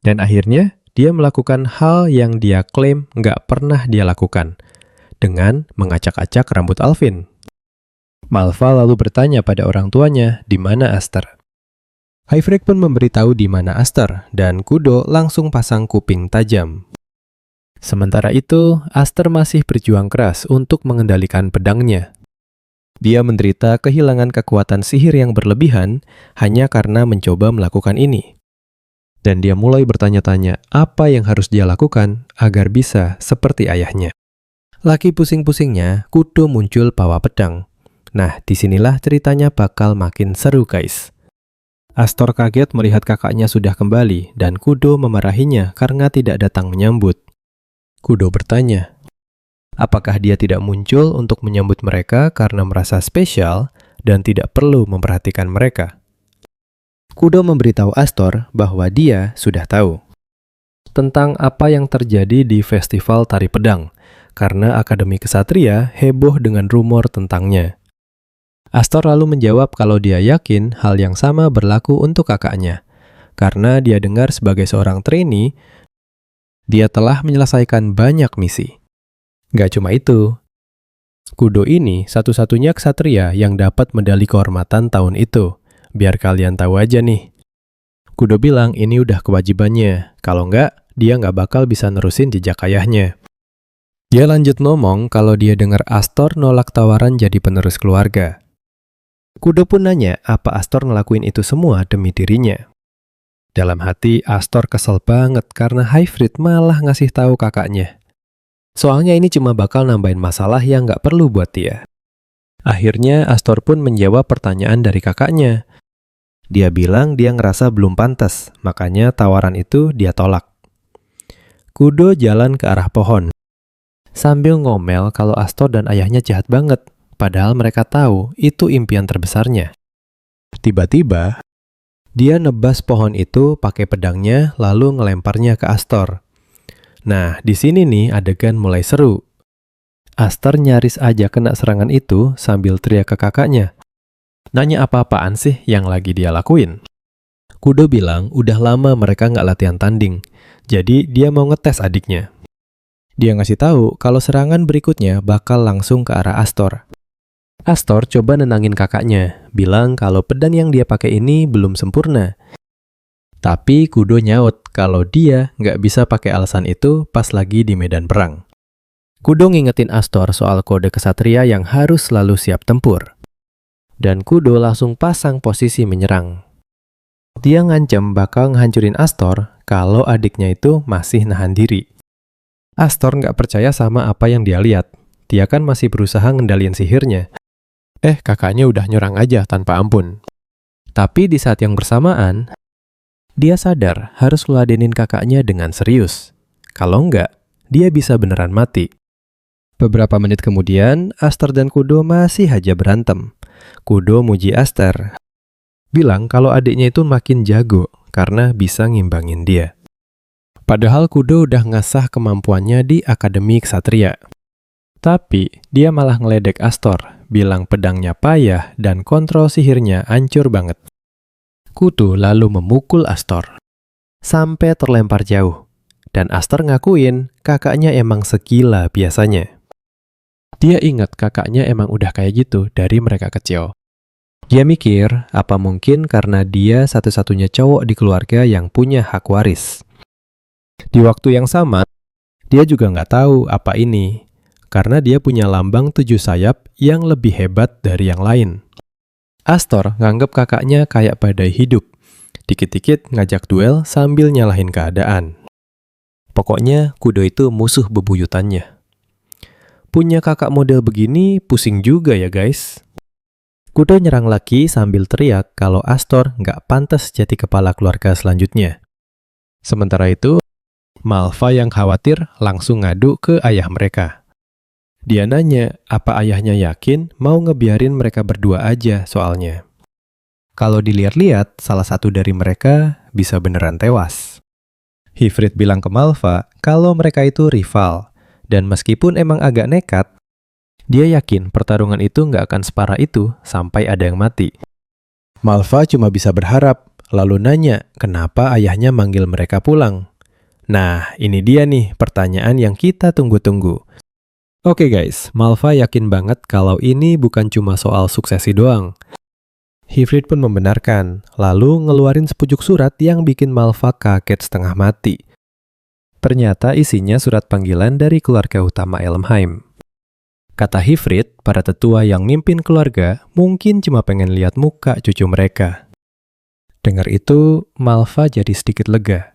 Dan akhirnya dia melakukan hal yang dia klaim nggak pernah dia lakukan, dengan mengacak-acak rambut Alvin. Malva lalu bertanya pada orang tuanya di mana Aster. Hifrit pun memberitahu di mana Aster, dan Kudo langsung pasang kuping tajam. Sementara itu, Aster masih berjuang keras untuk mengendalikan pedangnya. Dia menderita kehilangan kekuatan sihir yang berlebihan hanya karena mencoba melakukan ini. Dan dia mulai bertanya-tanya apa yang harus dia lakukan agar bisa seperti ayahnya. Lagi pusing-pusingnya, Kudo muncul bawa pedang. Nah, disinilah ceritanya bakal makin seru, guys. Astor kaget melihat kakaknya sudah kembali, dan Kudo memarahinya karena tidak datang menyambut. Kudo bertanya, apakah dia tidak muncul untuk menyambut mereka karena merasa spesial dan tidak perlu memperhatikan mereka? Kudo memberitahu Astor bahwa dia sudah tahu tentang apa yang terjadi di festival tari pedang, karena Akademi Ksatria heboh dengan rumor tentangnya. Astor lalu menjawab kalau dia yakin hal yang sama berlaku untuk kakaknya, karena dia dengar sebagai seorang trainee, dia telah menyelesaikan banyak misi. Gak cuma itu, Kudo ini satu-satunya ksatria yang dapat medali kehormatan tahun itu. Biar kalian tahu aja nih. Kudo bilang ini udah kewajibannya, kalau enggak, dia nggak bakal bisa nerusin jejak ayahnya. Dia lanjut ngomong kalau dia dengar Astor nolak tawaran jadi penerus keluarga. Kudo pun nanya apa Astor ngelakuin itu semua demi dirinya. Dalam hati, Astor kesel banget karena Hayfried malah ngasih tahu kakaknya. Soalnya ini cuma bakal nambahin masalah yang nggak perlu buat dia. Akhirnya Astor pun menjawab pertanyaan dari kakaknya. Dia bilang dia ngerasa belum pantas, makanya tawaran itu dia tolak. Kudo jalan ke arah pohon, sambil ngomel kalau Astor dan ayahnya jahat banget, padahal mereka tahu itu impian terbesarnya. Tiba-tiba, dia nebas pohon itu pakai pedangnya lalu ngelemparnya ke Astor. Nah, di sini nih adegan mulai seru. Astor nyaris aja kena serangan itu sambil teriak ke kakaknya. Nanya apa-apaan sih yang lagi dia lakuin? Kudo bilang udah lama mereka nggak latihan tanding, jadi dia mau ngetes adiknya. Dia ngasih tahu kalau serangan berikutnya bakal langsung ke arah Astor. Astor coba nenangin kakaknya, bilang kalau pedang yang dia pakai ini belum sempurna. Tapi Kudo nyaut kalau dia nggak bisa pakai alasan itu pas lagi di medan perang. Kudo ngingetin Astor soal kode kesatria yang harus selalu siap tempur. Dan Kudo langsung pasang posisi menyerang. Dia ngancam bakal ngehancurin Astor kalau adiknya itu masih nahan diri. Astor nggak percaya sama apa yang dia lihat. Dia kan masih berusaha ngendaliin sihirnya. Kakaknya udah nyerang aja tanpa ampun. Tapi di saat yang bersamaan, dia sadar harus ngeladenin kakaknya dengan serius. Kalau enggak, dia bisa beneran mati. Beberapa menit kemudian, Astor dan Kudo masih aja berantem. Kudo muji Astor, bilang kalau adiknya itu makin jago karena bisa ngimbangin dia. Padahal Kudo udah ngasah kemampuannya di Akademi Ksatria. Tapi dia malah ngeledek Astor, bilang pedangnya payah dan kontrol sihirnya hancur banget. Kudo lalu memukul Astor sampai terlempar jauh. Dan Astor ngakuin kakaknya emang segila biasanya. Dia ingat kakaknya emang udah kayak gitu dari mereka kecil. Dia mikir, apa mungkin karena dia satu-satunya cowok di keluarga yang punya hak waris. Di waktu yang sama, dia juga nggak tahu apa ini, karena dia punya lambang 7 sayap yang lebih hebat dari yang lain. Astor nganggep kakaknya kayak badai hidup, dikit-dikit ngajak duel sambil nyalahin keadaan. Pokoknya Kudo itu musuh bebuyutannya. Punya kakak model begini pusing juga ya guys. Kudo nyerang lagi sambil teriak kalau Astor nggak pantas jadi kepala keluarga selanjutnya. Sementara itu, Malva yang khawatir langsung ngadu ke ayah mereka. Dia nanya apa ayahnya yakin mau ngebiarin mereka berdua aja soalnya. Kalau dilihat-lihat, salah satu dari mereka bisa beneran tewas. Hayfried bilang ke Malva kalau mereka itu rival. Dan meskipun emang agak nekat, dia yakin pertarungan itu nggak akan separah itu sampai ada yang mati. Malva cuma bisa berharap, lalu nanya kenapa ayahnya manggil mereka pulang. Nah, ini dia nih pertanyaan yang kita tunggu-tunggu. Oke guys, Malva yakin banget kalau ini bukan cuma soal suksesi doang. Hayfried pun membenarkan, lalu ngeluarin sepucuk surat yang bikin Malva kaget setengah mati. Ternyata isinya surat panggilan dari keluarga utama Elmheim. Kata Hayfried, para tetua yang mimpin keluarga mungkin cuma pengen lihat muka cucu mereka. Dengar itu, Malva jadi sedikit lega.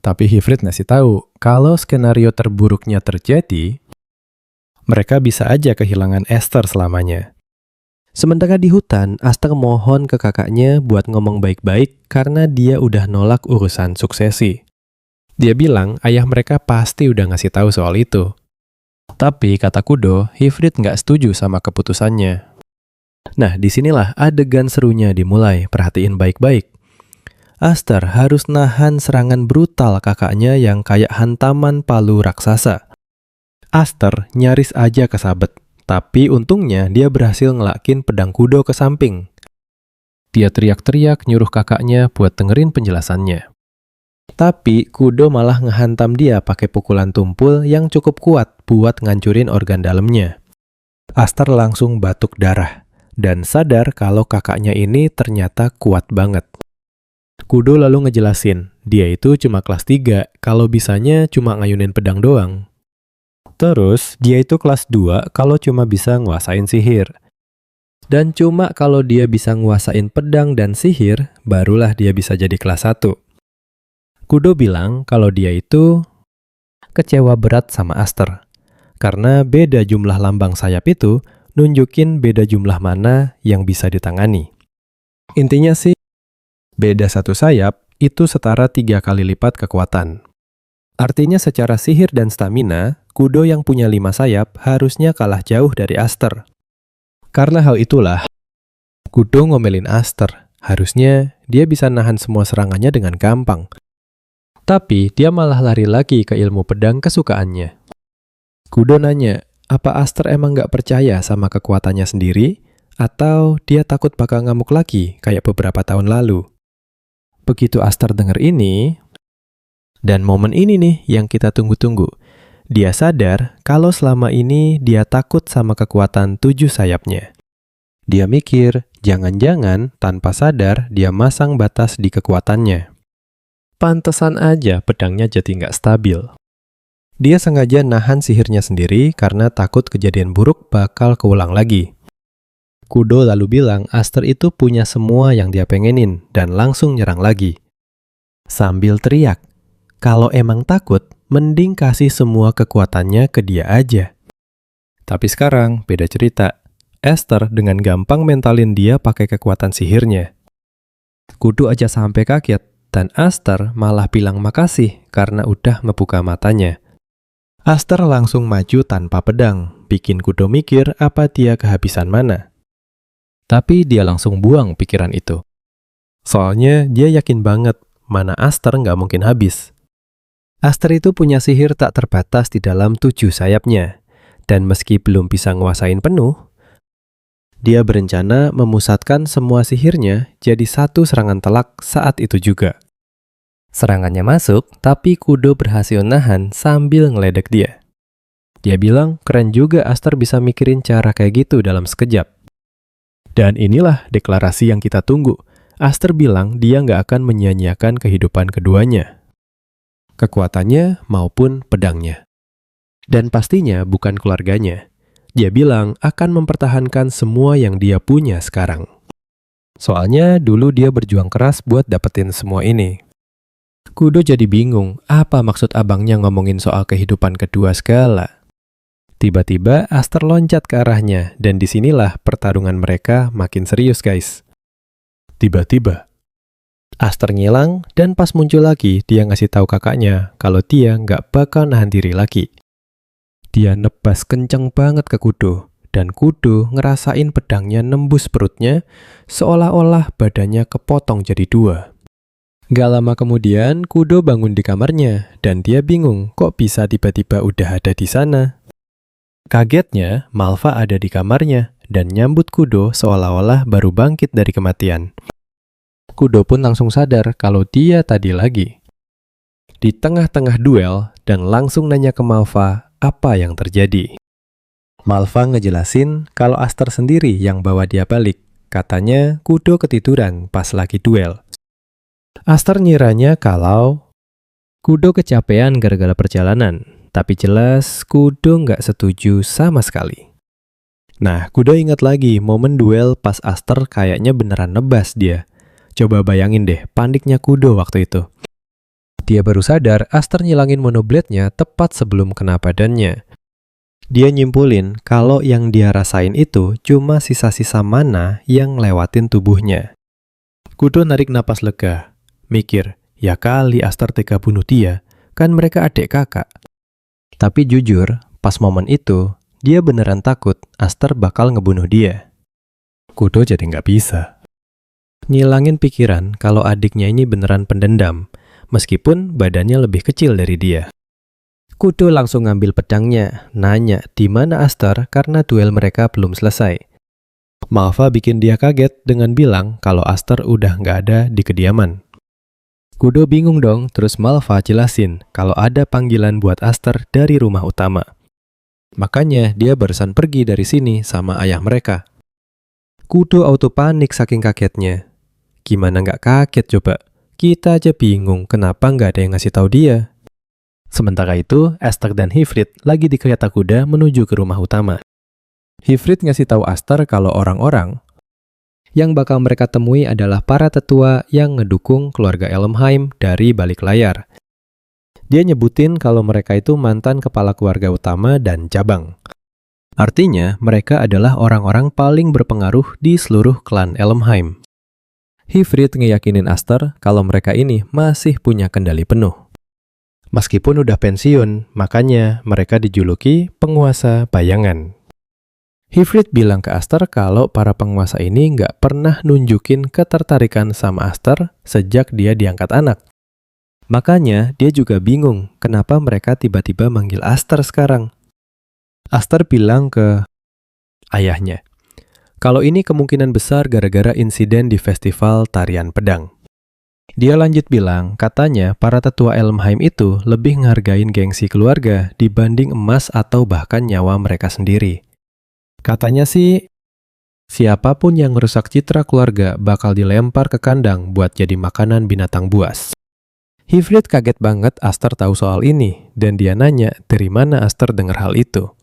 Tapi Hayfried ngasih tahu kalau skenario terburuknya terjadi Mereka bisa aja kehilangan Esther selamanya. Sementara di hutan, Aster mohon ke kakaknya buat ngomong baik-baik karena dia udah nolak urusan suksesi. Dia bilang ayah mereka pasti udah ngasih tahu soal itu. Tapi kata Kudo, Hifrit nggak setuju sama keputusannya. Nah, disinilah adegan serunya dimulai, perhatiin baik-baik. Aster harus nahan serangan brutal kakaknya yang kayak hantaman palu raksasa. Aster nyaris aja kesabet. Tapi untungnya dia berhasil ngelakin pedang Kudo ke samping. Dia teriak-teriak nyuruh kakaknya buat dengerin penjelasannya. Tapi Kudo malah ngehantam dia pakai pukulan tumpul yang cukup kuat buat ngancurin organ dalamnya. Aster langsung batuk darah dan sadar kalau kakaknya ini ternyata kuat banget. Kudo lalu ngejelasin, dia itu cuma kelas 3, kalau bisanya cuma ngayunin pedang doang. Terus, dia itu kelas 2 kalau cuma bisa nguasain sihir. Dan cuma kalau dia bisa nguasain pedang dan sihir, barulah dia bisa jadi kelas 1. Kudo bilang kalau dia itu kecewa berat sama Aster. Karena beda jumlah lambang sayap itu nunjukin beda jumlah mana yang bisa ditangani. Intinya sih, beda satu sayap itu setara 3 kali lipat kekuatan. Artinya secara sihir dan stamina, Kudo yang punya 5 sayap harusnya kalah jauh dari Aster. Karena hal itulah, Kudo ngomelin Aster. Harusnya dia bisa nahan semua serangannya dengan gampang. Tapi dia malah lari lagi ke ilmu pedang kesukaannya. Kudo nanya, apa Aster emang nggak percaya sama kekuatannya sendiri? Atau dia takut bakal ngamuk lagi kayak beberapa tahun lalu? Begitu Aster denger ini, dan momen ini nih yang kita tunggu-tunggu. Dia sadar kalau selama ini dia takut sama kekuatan 7 sayapnya. Dia mikir, jangan-jangan tanpa sadar dia masang batas di kekuatannya. Pantesan aja pedangnya jadi nggak stabil. Dia sengaja nahan sihirnya sendiri karena takut kejadian buruk bakal keulang lagi. Kudo lalu bilang Aster itu punya semua yang dia pengenin dan langsung nyerang lagi. Sambil teriak, kalau emang takut, mending kasih semua kekuatannya ke dia aja. Tapi sekarang beda cerita. Esther dengan gampang mentalin dia pakai kekuatan sihirnya. Kudo aja sampai kaget, dan Aster malah bilang makasih karena udah ngebuka matanya. Aster langsung maju tanpa pedang, bikin Kudo mikir apa dia kehabisan mana. Tapi dia langsung buang pikiran itu. Soalnya dia yakin banget mana Aster nggak mungkin habis. Aster itu punya sihir tak terbatas di dalam 7 sayapnya. Dan meski belum bisa nguasain penuh, dia berencana memusatkan semua sihirnya jadi satu serangan telak saat itu juga. Serangannya masuk, tapi Kudo berhasil nahan sambil ngeledek dia. Dia bilang keren juga Aster bisa mikirin cara kayak gitu dalam sekejap. Dan inilah deklarasi yang kita tunggu. Aster bilang dia nggak akan menyia-nyiakan kehidupan keduanya. Kekuatannya maupun pedangnya. Dan pastinya bukan keluarganya. Dia bilang akan mempertahankan semua yang dia punya sekarang. Soalnya dulu dia berjuang keras buat dapetin semua ini. Kudo jadi bingung, apa maksud abangnya ngomongin soal kehidupan kedua segala. Tiba-tiba Aster loncat ke arahnya, dan disinilah pertarungan mereka makin serius guys. Tiba-tiba, Aster ngilang, dan pas muncul lagi, dia ngasih tahu kakaknya kalau dia nggak bakal nahan diri lagi. Dia nebas kenceng banget ke Kudo, dan Kudo ngerasain pedangnya nembus perutnya, seolah-olah badannya kepotong jadi 2. Gak lama kemudian, Kudo bangun di kamarnya, dan dia bingung kok bisa tiba-tiba udah ada di sana. Kagetnya, Malva ada di kamarnya, dan nyambut Kudo seolah-olah baru bangkit dari kematian. Kudo pun langsung sadar kalau dia tadi lagi di tengah-tengah duel dan langsung nanya ke Malva apa yang terjadi. Malva ngejelasin kalau Aster sendiri yang bawa dia balik. Katanya Kudo ketiduran pas lagi duel. Aster ngiranya kalau Kudo kecapean gara-gara perjalanan, tapi jelas Kudo nggak setuju sama sekali. Nah, Kudo ingat lagi momen duel pas Aster kayaknya beneran nebas dia. Coba bayangin deh paniknya Kudo waktu itu. Dia baru sadar Aster nyilangin monoblade-nya tepat sebelum kena badannya. Dia nyimpulin kalau yang dia rasain itu cuma sisa-sisa mana yang lewatin tubuhnya. Kudo narik napas lega, mikir, ya kali Aster tega bunuh dia, kan mereka adik kakak. Tapi jujur, pas momen itu, dia beneran takut Aster bakal ngebunuh dia. Kudo jadi nggak bisa ngilangin pikiran kalau adiknya ini beneran pendendam, meskipun badannya lebih kecil dari dia. Kudo langsung ngambil pedangnya, nanya di mana Aster karena duel mereka belum selesai. Malva bikin dia kaget dengan bilang kalau Aster udah nggak ada di kediaman. Kudo bingung dong, terus Malva jelasin kalau ada panggilan buat Aster dari rumah utama. Makanya dia barusan pergi dari sini sama ayah mereka. Kudo auto panik saking kagetnya. Gimana nggak kaget coba? Kita aja bingung kenapa nggak ada yang ngasih tahu dia. Sementara itu, Aster dan Hifrit lagi di kereta kuda menuju ke rumah utama. Hifrit ngasih tahu Aster kalau orang-orang yang bakal mereka temui adalah para tetua yang ngedukung keluarga Elmheim dari balik layar. Dia nyebutin kalau mereka itu mantan kepala keluarga utama dan cabang. Artinya, mereka adalah orang-orang paling berpengaruh di seluruh klan Elmheim. Hifrit ngeyakinin Aster kalau mereka ini masih punya kendali penuh. Meskipun udah pensiun, makanya mereka dijuluki penguasa bayangan. Hifrit bilang ke Aster kalau para penguasa ini nggak pernah nunjukin ketertarikan sama Aster sejak dia diangkat anak. Makanya dia juga bingung kenapa mereka tiba-tiba manggil Aster sekarang. Aster bilang ke ayahnya, kalau ini kemungkinan besar gara-gara insiden di festival tarian pedang. Dia lanjut bilang, katanya para tetua Elmheim itu lebih ngehargain gengsi keluarga dibanding emas atau bahkan nyawa mereka sendiri. Katanya sih, siapapun yang merusak citra keluarga bakal dilempar ke kandang buat jadi makanan binatang buas. Hifrit kaget banget Aster tahu soal ini, dan dia nanya dari mana Aster dengar hal itu.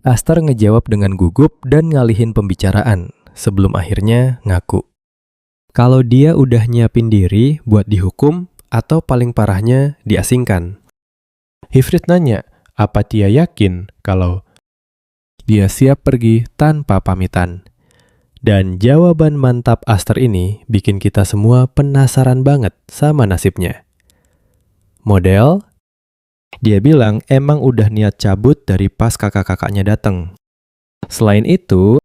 Aster ngejawab dengan gugup dan ngalihin pembicaraan, sebelum akhirnya ngaku. Kalau dia udah nyiapin diri buat dihukum atau paling parahnya diasingkan. Hifrit nanya, apa dia yakin kalau dia siap pergi tanpa pamitan? Dan jawaban mantap Aster ini bikin kita semua penasaran banget sama nasibnya. Model, dia bilang emang udah niat cabut dari pas kakak-kakaknya datang. Selain itu,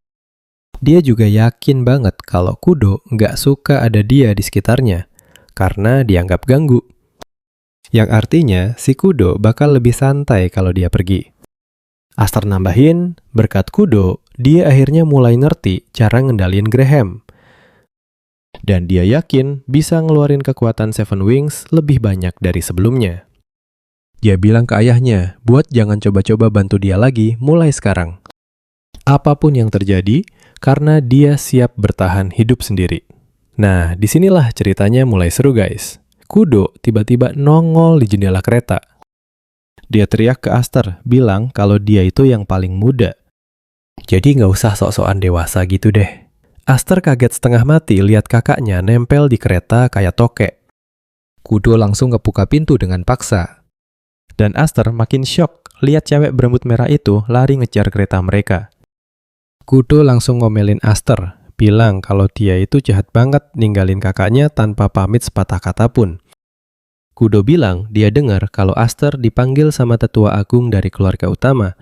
dia juga yakin banget kalau Kudo nggak suka ada dia di sekitarnya, karena dianggap ganggu. Yang artinya, si Kudo bakal lebih santai kalau dia pergi. Aster nambahin, berkat Kudo, dia akhirnya mulai ngerti cara ngendalin Graham. Dan dia yakin bisa ngeluarin kekuatan Seven Wings lebih banyak dari sebelumnya. Dia bilang ke ayahnya, buat jangan coba-coba bantu dia lagi mulai sekarang. Apapun yang terjadi, karena dia siap bertahan hidup sendiri. Nah, disinilah ceritanya mulai seru guys. Kudo tiba-tiba nongol di jendela kereta. Dia teriak ke Aster, bilang kalau dia itu yang paling muda. Jadi nggak usah sok-sokan dewasa gitu deh. Aster kaget setengah mati lihat kakaknya nempel di kereta kayak tokek. Kudo langsung ngebuka pintu dengan paksa. Dan Aster makin syok lihat cewek berambut merah itu lari ngejar kereta mereka. Kudo langsung ngomelin Aster, bilang kalau dia itu jahat banget ninggalin kakaknya tanpa pamit sepatah kata pun. Kudo bilang dia dengar kalau Aster dipanggil sama tetua agung dari keluarga utama.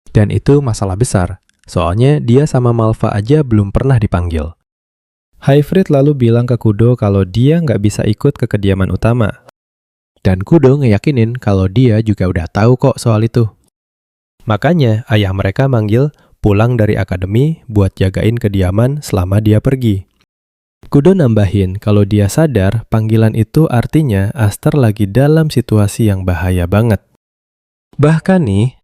Dan itu masalah besar, soalnya dia sama Malva aja belum pernah dipanggil. Hifrit lalu bilang ke Kudo kalau dia nggak bisa ikut ke kediaman utama. Dan Kudo ngeyakinin kalau dia juga udah tahu kok soal itu. Makanya ayah mereka manggil pulang dari akademi buat jagain kediaman selama dia pergi. Kudo nambahin kalau dia sadar panggilan itu artinya Aster lagi dalam situasi yang bahaya banget. Bahkan nih,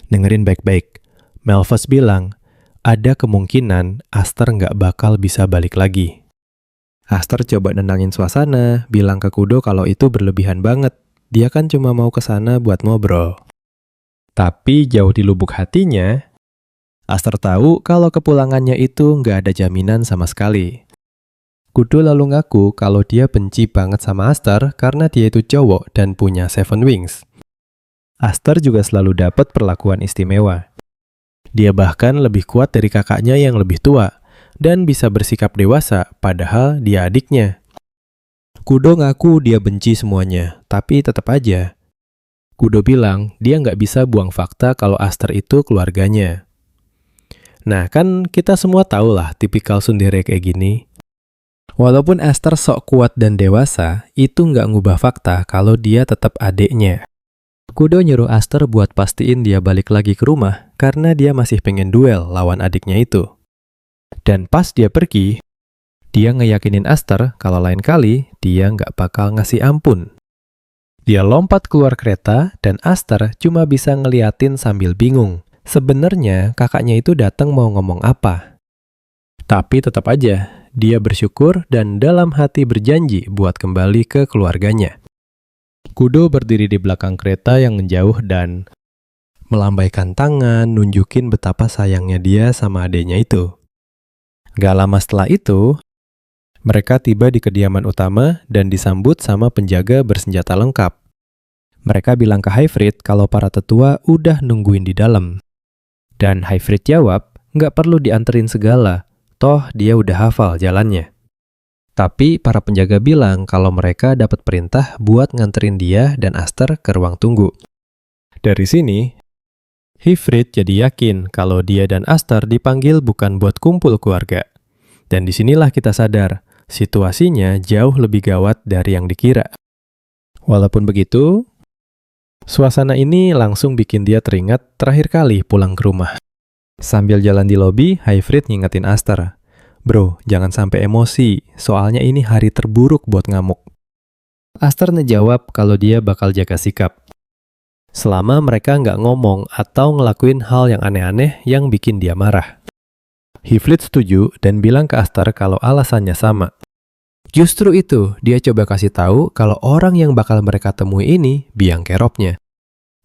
dengerin baik-baik, Melvus bilang ada kemungkinan Aster nggak bakal bisa balik lagi. Aster coba nenangin suasana, bilang ke Kudo kalau itu berlebihan banget. Dia kan cuma mau ke sana buat ngobrol. Tapi jauh di lubuk hatinya, Aster tahu kalau kepulangannya itu nggak ada jaminan sama sekali. Kudo lalu ngaku kalau dia benci banget sama Aster karena dia itu cowok dan punya Seven Wings. Aster juga selalu dapat perlakuan istimewa. Dia bahkan lebih kuat dari kakaknya yang lebih tua, dan bisa bersikap dewasa padahal dia adiknya. Kudo ngaku dia benci semuanya, tapi tetap aja. Kudo bilang dia nggak bisa buang fakta kalau Aster itu keluarganya. Nah kan kita semua tahu lah tipikal tsundere kayak gini. Walaupun Aster sok kuat dan dewasa, itu nggak ngubah fakta kalau dia tetap adiknya. Kudo nyuruh Aster buat pastiin dia balik lagi ke rumah karena dia masih pengen duel lawan adiknya itu. Dan pas dia pergi, dia ngeyakinin Aster kalau lain kali dia nggak bakal ngasih ampun. Dia lompat keluar kereta dan Aster cuma bisa ngeliatin sambil bingung. Sebenarnya kakaknya itu datang mau ngomong apa. Tapi tetap aja, dia bersyukur dan dalam hati berjanji buat kembali ke keluarganya. Kudo berdiri di belakang kereta yang menjauh dan melambaikan tangan, nunjukin betapa sayangnya dia sama adenya itu. Gak lama setelah itu, mereka tiba di kediaman utama dan disambut sama penjaga bersenjata lengkap. Mereka bilang ke Hayfried kalau para tetua udah nungguin di dalam. Dan Hayfried jawab, nggak perlu dianterin segala, toh dia udah hafal jalannya. Tapi para penjaga bilang kalau mereka dapat perintah buat nganterin dia dan Aster ke ruang tunggu. Dari sini, Hayfried jadi yakin kalau dia dan Aster dipanggil bukan buat kumpul keluarga. Dan disinilah kita sadar, situasinya jauh lebih gawat dari yang dikira. Walaupun begitu, suasana ini langsung bikin dia teringat terakhir kali pulang ke rumah. Sambil jalan di lobi, Hayfried ngingetin Aster, "Bro, jangan sampai emosi, soalnya ini hari terburuk buat ngamuk." Aster ngejawab kalau dia bakal jaga sikap. Selama mereka nggak ngomong atau ngelakuin hal yang aneh-aneh yang bikin dia marah. Hayfried setuju dan bilang ke Aster kalau alasannya sama. Justru itu, dia coba kasih tahu kalau orang yang bakal mereka temui ini biang keroknya.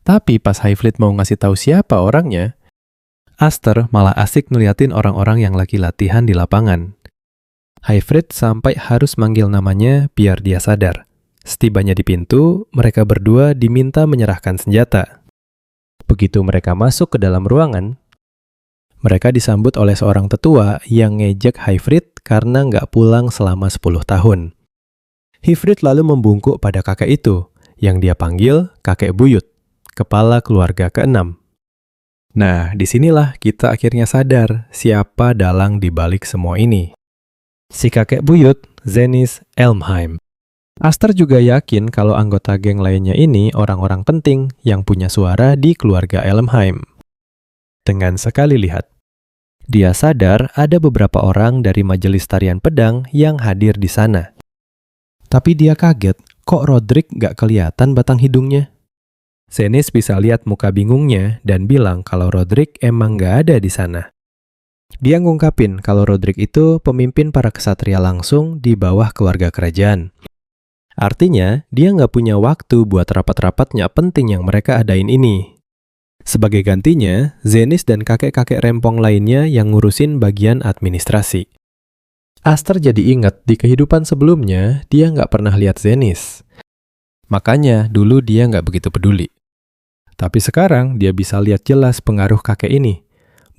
Tapi pas Hayfried mau ngasih tahu siapa orangnya, Aster malah asik ngeliatin orang-orang yang lagi latihan di lapangan. Hayfried sampai harus manggil namanya biar dia sadar. Setibanya di pintu, mereka berdua diminta menyerahkan senjata. Begitu mereka masuk ke dalam ruangan, mereka disambut oleh seorang tetua yang ngejek Hayfried karena nggak pulang selama 10 tahun. Hayfried lalu membungkuk pada kakek itu, yang dia panggil kakek buyut, kepala keluarga ke-6. Nah, disinilah kita akhirnya sadar siapa dalang di balik semua ini. Si kakek buyut, Zenith Elmheim. Aster juga yakin kalau anggota geng lainnya ini orang-orang penting yang punya suara di keluarga Elmheim. Dengan sekali lihat, dia sadar ada beberapa orang dari majelis tarian pedang yang hadir di sana. Tapi dia kaget, kok Roderick nggak kelihatan batang hidungnya? Zenith bisa lihat muka bingungnya dan bilang kalau Roderick emang nggak ada di sana. Dia ngungkapin kalau Roderick itu pemimpin para kesatria langsung di bawah keluarga kerajaan. Artinya, dia nggak punya waktu buat rapat-rapatnya penting yang mereka adain ini. Sebagai gantinya, Zenith dan kakek-kakek rempong lainnya yang ngurusin bagian administrasi. Aster jadi ingat di kehidupan sebelumnya, dia nggak pernah lihat Zenith. Makanya, dulu dia nggak begitu peduli. Tapi sekarang, dia bisa lihat jelas pengaruh kakek ini.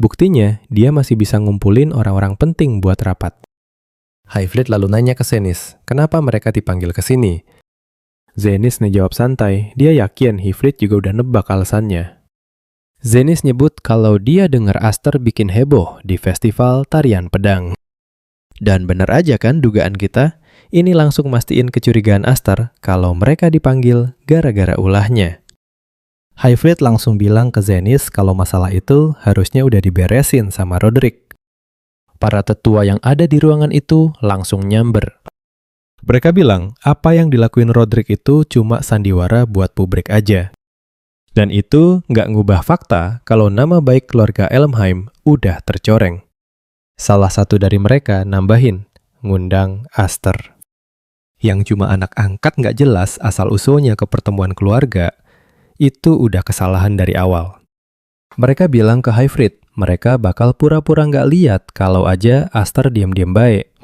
Buktinya, dia masih bisa ngumpulin orang-orang penting buat rapat. Hayfried lalu nanya ke Zenith, kenapa mereka dipanggil ke sini? Zenith ngejawab santai, dia yakin Hayfried juga udah nebak alasannya. Zenith nyebut kalau dia dengar Aster bikin heboh di festival tarian pedang. Dan benar aja kan dugaan kita? Ini langsung mastiin kecurigaan Aster kalau mereka dipanggil gara-gara ulahnya. Hayfried langsung bilang ke Zenith kalau masalah itu harusnya udah diberesin sama Roderick. Para tetua yang ada di ruangan itu langsung nyamber. Mereka bilang apa yang dilakuin Roderick itu cuma sandiwara buat publik aja. Dan itu nggak ngubah fakta kalau nama baik keluarga Elmheim udah tercoreng. Salah satu dari mereka nambahin, ngundang Aster. Yang cuma anak angkat nggak jelas asal-usulnya ke pertemuan keluarga, itu udah kesalahan dari awal. Mereka bilang ke Hayfried, mereka bakal pura-pura nggak lihat kalau aja Aster diam-diam baik.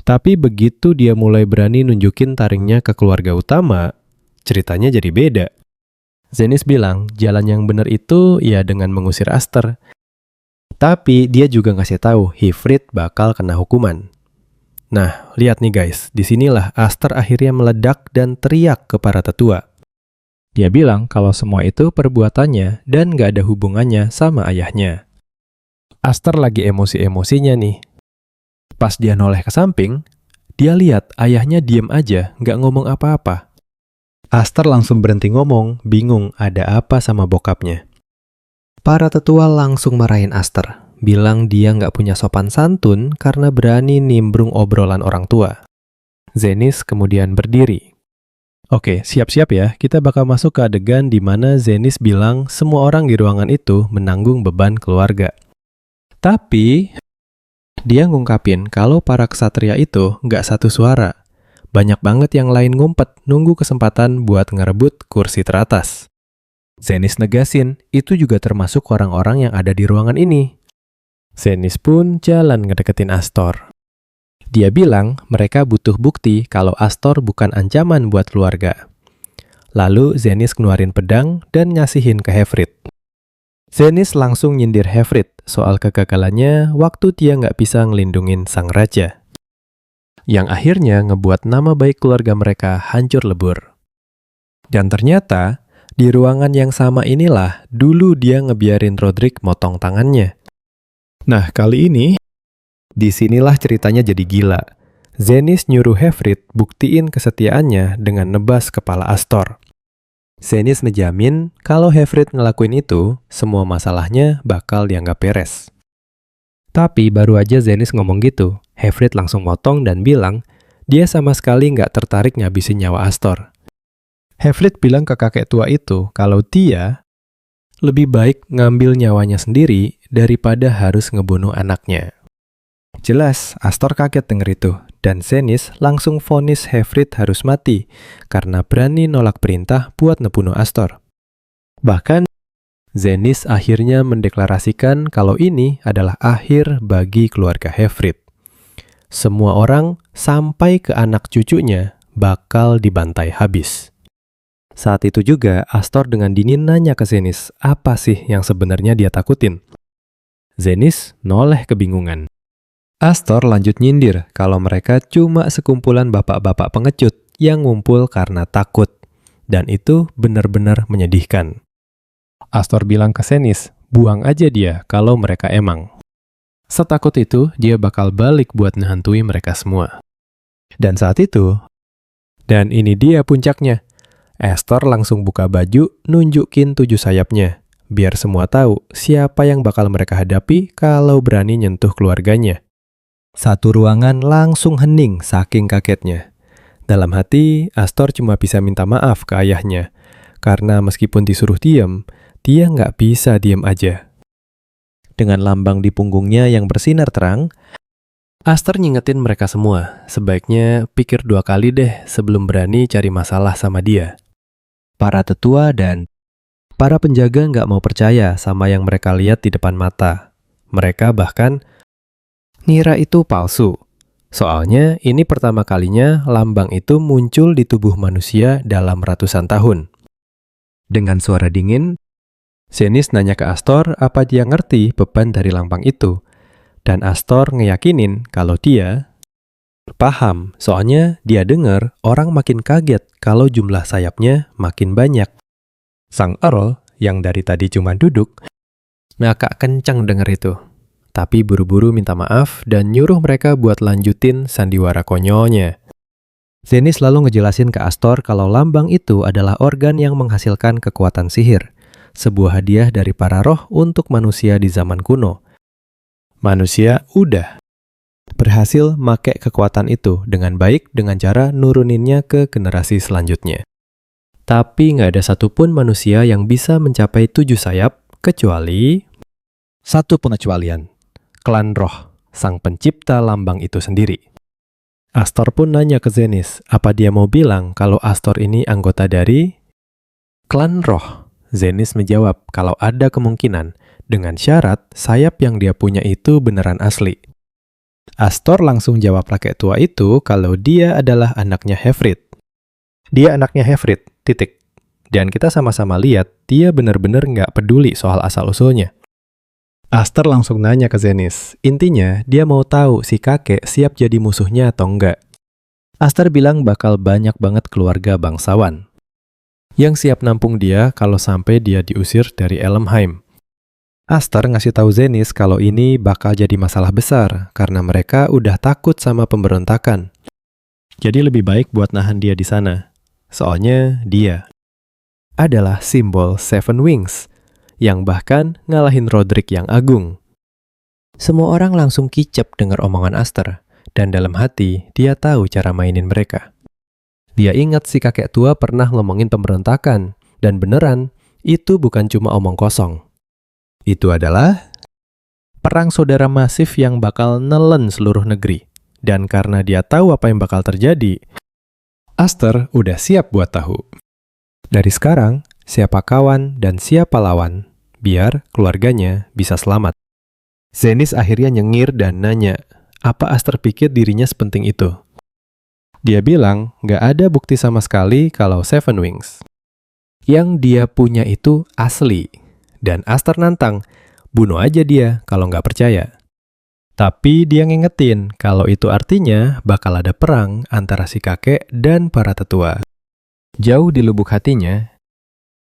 Tapi begitu dia mulai berani nunjukin taringnya ke keluarga utama, ceritanya jadi beda. Zenis bilang jalan yang benar itu ya dengan mengusir Aster. Tapi dia juga ngasih tahu Hifrit bakal kena hukuman. Nah, lihat nih guys, disinilah Aster akhirnya meledak dan teriak ke para tetua. Dia bilang kalau semua itu perbuatannya dan gak ada hubungannya sama ayahnya. Aster lagi emosi-emosinya nih. Pas dia noleh ke samping, dia lihat ayahnya diem aja, gak ngomong apa-apa. Aster langsung berhenti ngomong, bingung ada apa sama bokapnya. Para tetua langsung marahin Aster, bilang dia gak punya sopan santun karena berani nimbrung obrolan orang tua. Zenis kemudian berdiri. Oke, siap-siap ya, kita bakal masuk ke adegan di mana Zenis bilang semua orang di ruangan itu menanggung beban keluarga. Tapi, dia ngungkapin kalau para ksatria itu nggak satu suara. Banyak banget yang lain ngumpet, nunggu kesempatan buat ngerebut kursi teratas. Zenis negasin, itu juga termasuk orang-orang yang ada di ruangan ini. Zenis pun jalan ngedeketin Astor. Dia bilang mereka butuh bukti kalau Astor bukan ancaman buat keluarga. Lalu Zenis ngeluarin pedang dan nyasihin ke Hevrit. Zenis langsung nyindir Hevrit soal kegagalannya waktu dia nggak bisa ngelindungin sang raja. Yang akhirnya ngebuat nama baik keluarga mereka hancur lebur. Dan ternyata, di ruangan yang sama inilah dulu dia ngebiarin Rodrik motong tangannya. Nah, kali ini disinilah ceritanya jadi gila. Zenis nyuruh Hevrit buktiin kesetiaannya dengan nebas kepala Astor. Zenis ngejamin kalau Hevrit ngelakuin itu, semua masalahnya bakal dianggap beres. Tapi baru aja Zenis ngomong gitu, Hevrit langsung motong dan bilang dia sama sekali nggak tertarik ngabisin nyawa Astor. Hevrit bilang ke kakek tua itu kalau dia lebih baik ngambil nyawanya sendiri daripada harus ngebunuh anaknya. Jelas, Astor kaget denger itu, dan Zenis langsung vonis Hevrit harus mati karena berani nolak perintah buat ngebunuh Astor. Bahkan, Zenis akhirnya mendeklarasikan kalau ini adalah akhir bagi keluarga Hevrit. Semua orang, sampai ke anak cucunya, bakal dibantai habis. Saat itu juga, Astor dengan dingin nanya ke Zenis, apa sih yang sebenarnya dia takutin? Zenis noleh kebingungan. Astor lanjut nyindir kalau mereka cuma sekumpulan bapak-bapak pengecut yang ngumpul karena takut. Dan itu benar-benar menyedihkan. Astor bilang ke Zenis, buang aja dia kalau mereka emang. Setakut itu, dia bakal balik buat ngehantui mereka semua. Dan saat itu, dan ini dia puncaknya, Astor langsung buka baju, nunjukin 7 sayapnya, biar semua tahu siapa yang bakal mereka hadapi kalau berani nyentuh keluarganya. Satu ruangan langsung hening saking kagetnya. Dalam hati, Astor cuma bisa minta maaf ke ayahnya, karena meskipun disuruh diem, dia nggak bisa diem aja. Dengan lambang di punggungnya yang bersinar terang, Astor ngingetin mereka semua, sebaiknya pikir 2 kali deh sebelum berani cari masalah sama dia. Para tetua dan para penjaga nggak mau percaya sama yang mereka lihat di depan mata. Mereka bahkan ngira itu palsu. Soalnya ini pertama kalinya lambang itu muncul di tubuh manusia dalam ratusan tahun. Dengan suara dingin, Zenis nanya ke Astor apa dia ngerti beban dari lambang itu. Dan Astor ngeyakinin kalau dia paham, soalnya dia dengar orang makin kaget kalau jumlah sayapnya makin banyak. Sang Earl, yang dari tadi cuma duduk, ngakak kencang denger itu. Tapi buru-buru minta maaf dan nyuruh mereka buat lanjutin sandiwara konyolnya. Zenis lalu ngejelasin ke Astor kalau lambang itu adalah organ yang menghasilkan kekuatan sihir, sebuah hadiah dari para roh untuk manusia di zaman kuno. Manusia udah berhasil make kekuatan itu dengan baik dengan cara nuruninnya ke generasi selanjutnya. Tapi nggak ada satupun manusia yang bisa mencapai 7 sayap kecuali satu pengecualian. Klan Roh, sang pencipta lambang itu sendiri. Astor pun nanya ke Zenis, apa dia mau bilang kalau Astor ini anggota dari Klan Roh? Zenis menjawab kalau ada kemungkinan, dengan syarat sayap yang dia punya itu beneran asli. Astor langsung jawab kakek tua itu kalau dia adalah anaknya Hevrit. Dia anaknya Hevrit, titik. Dan kita sama-sama lihat dia benar-benar nggak peduli soal asal-usulnya. Aster langsung nanya ke Zenith. Intinya, dia mau tahu si kakek siap jadi musuhnya atau enggak. Aster bilang bakal banyak banget keluarga bangsawan yang siap nampung dia kalau sampai dia diusir dari Elmheim. Aster ngasih tahu Zenith kalau ini bakal jadi masalah besar karena mereka udah takut sama pemberontakan. Jadi lebih baik buat nahan dia di sana. Soalnya dia adalah simbol Seven Wings, yang bahkan ngalahin Roderick yang agung. Semua orang langsung kicep dengar omongan Aster, dan dalam hati dia tahu cara mainin mereka. Dia ingat si kakek tua pernah ngomongin pemberontakan, dan beneran, itu bukan cuma omong kosong. Itu adalah perang saudara masif yang bakal nelen seluruh negeri. Dan karena dia tahu apa yang bakal terjadi, Aster udah siap buat tahu. Dari sekarang, siapa kawan dan siapa lawan, biar keluarganya bisa selamat. Zenith akhirnya nyengir dan nanya, apa Aster pikir dirinya sepenting itu? Dia bilang, nggak ada bukti sama sekali kalau Seven Wings yang dia punya itu asli. Dan Aster nantang, bunuh aja dia kalau nggak percaya. Tapi dia ngingetin kalau itu artinya bakal ada perang antara si kakek dan para tetua. Jauh di lubuk hatinya,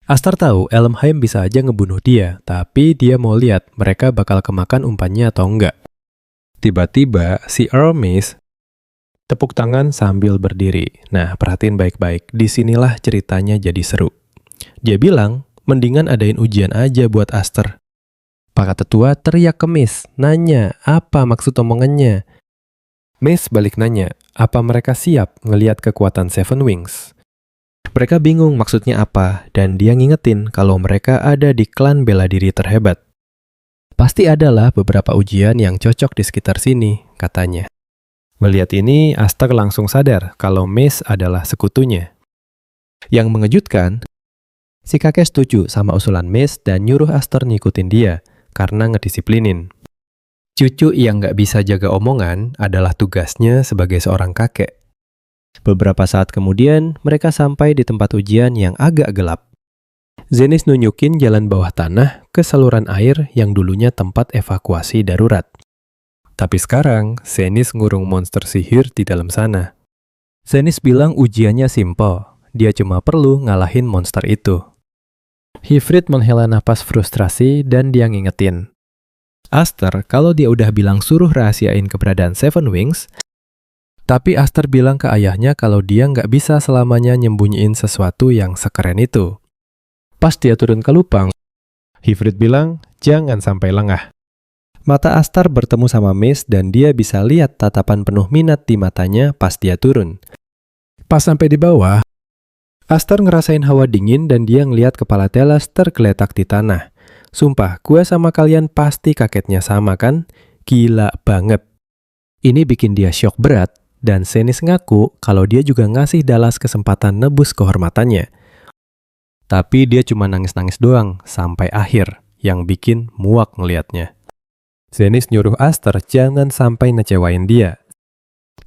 Aster tahu Elmheim bisa aja ngebunuh dia, tapi dia mau lihat mereka bakal kemakan umpannya atau enggak. Tiba-tiba si Earl Mace tepuk tangan sambil berdiri. Nah, perhatiin baik-baik, disinilah ceritanya jadi seru. Dia bilang, mendingan adain ujian aja buat Aster. Para tetua teriak ke Mace, nanya apa maksud omongannya. Mace balik nanya, apa mereka siap ngelihat kekuatan Seven Wings? Mereka bingung maksudnya apa, dan dia ngingetin kalau mereka ada di klan bela diri terhebat. Pasti adalah beberapa ujian yang cocok di sekitar sini, katanya. Melihat ini, Aster langsung sadar kalau Mace adalah sekutunya. Yang mengejutkan, si kakek setuju sama usulan Mace dan nyuruh Aster ngikutin dia, karena ngedisiplinin. Cucu yang nggak bisa jaga omongan adalah tugasnya sebagai seorang kakek. Beberapa saat kemudian, mereka sampai di tempat ujian yang agak gelap. Zenith nunjukin jalan bawah tanah ke saluran air yang dulunya tempat evakuasi darurat. Tapi sekarang, Zenith ngurung monster sihir di dalam sana. Zenith bilang ujiannya simpel, dia cuma perlu ngalahin monster itu. Ifrit menghela napas frustrasi dan dia ngingetin Aster kalau dia udah bilang suruh rahasiain keberadaan Seven Wings, tapi Aster bilang ke ayahnya kalau dia nggak bisa selamanya nyembunyiin sesuatu yang sekeren itu. Pas dia turun ke lubang, Ifrit bilang, jangan sampai lengah. Mata Aster bertemu sama Mace dan dia bisa lihat tatapan penuh minat di matanya pas dia turun. Pas sampai di bawah, Aster ngerasain hawa dingin dan dia ngeliat kepala Telas tergeletak di tanah. Sumpah, gue sama kalian pasti kagetnya sama kan? Gila banget. Ini bikin dia syok berat. Dan Zenith ngaku kalau dia juga ngasih Dallas kesempatan nebus kehormatannya. Tapi dia cuma nangis-nangis doang sampai akhir, yang bikin muak ngeliatnya. Zenith nyuruh Aster jangan sampai ngecewain dia.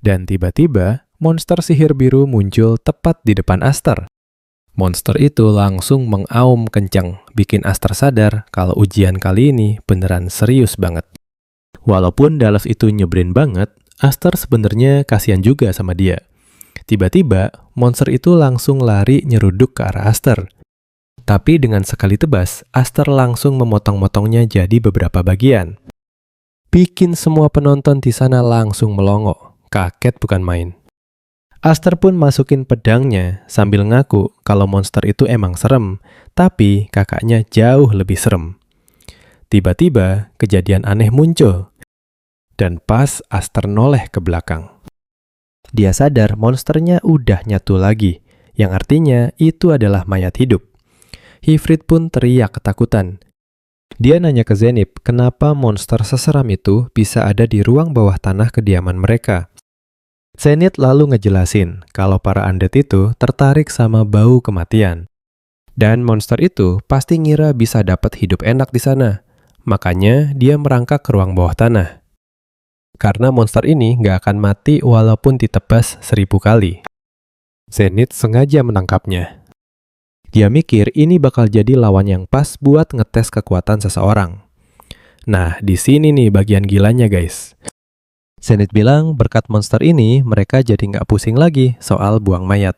Dan tiba-tiba, monster sihir biru muncul tepat di depan Aster. Monster itu langsung mengaum kencang, bikin Aster sadar kalau ujian kali ini beneran serius banget. Walaupun Dallas itu nyebelin banget, Aster sebenarnya kasihan juga sama dia. Tiba-tiba, monster itu langsung lari nyeruduk ke arah Aster. Tapi dengan sekali tebas, Aster langsung memotong-motongnya jadi beberapa bagian. Bikin semua penonton di sana langsung melongo. Kaget bukan main. Aster pun masukin pedangnya sambil ngaku kalau monster itu emang serem, tapi kakaknya jauh lebih serem. Tiba-tiba, kejadian aneh muncul. Dan pas Aster noleh ke belakang, dia sadar monsternya udah nyatu lagi, yang artinya itu adalah mayat hidup. Ifrit pun teriak ketakutan. Dia nanya ke Zenith kenapa monster seseram itu bisa ada di ruang bawah tanah kediaman mereka. Zenith lalu ngejelasin kalau para undead itu tertarik sama bau kematian. Dan monster itu pasti ngira bisa dapat hidup enak di sana. Makanya dia merangkak ke ruang bawah tanah. Karena monster ini nggak akan mati walaupun ditebas 1000 kali. Zenith sengaja menangkapnya. Dia mikir ini bakal jadi lawan yang pas buat ngetes kekuatan seseorang. Nah, di sini nih bagian gilanya guys. Zenith bilang berkat monster ini mereka jadi nggak pusing lagi soal buang mayat.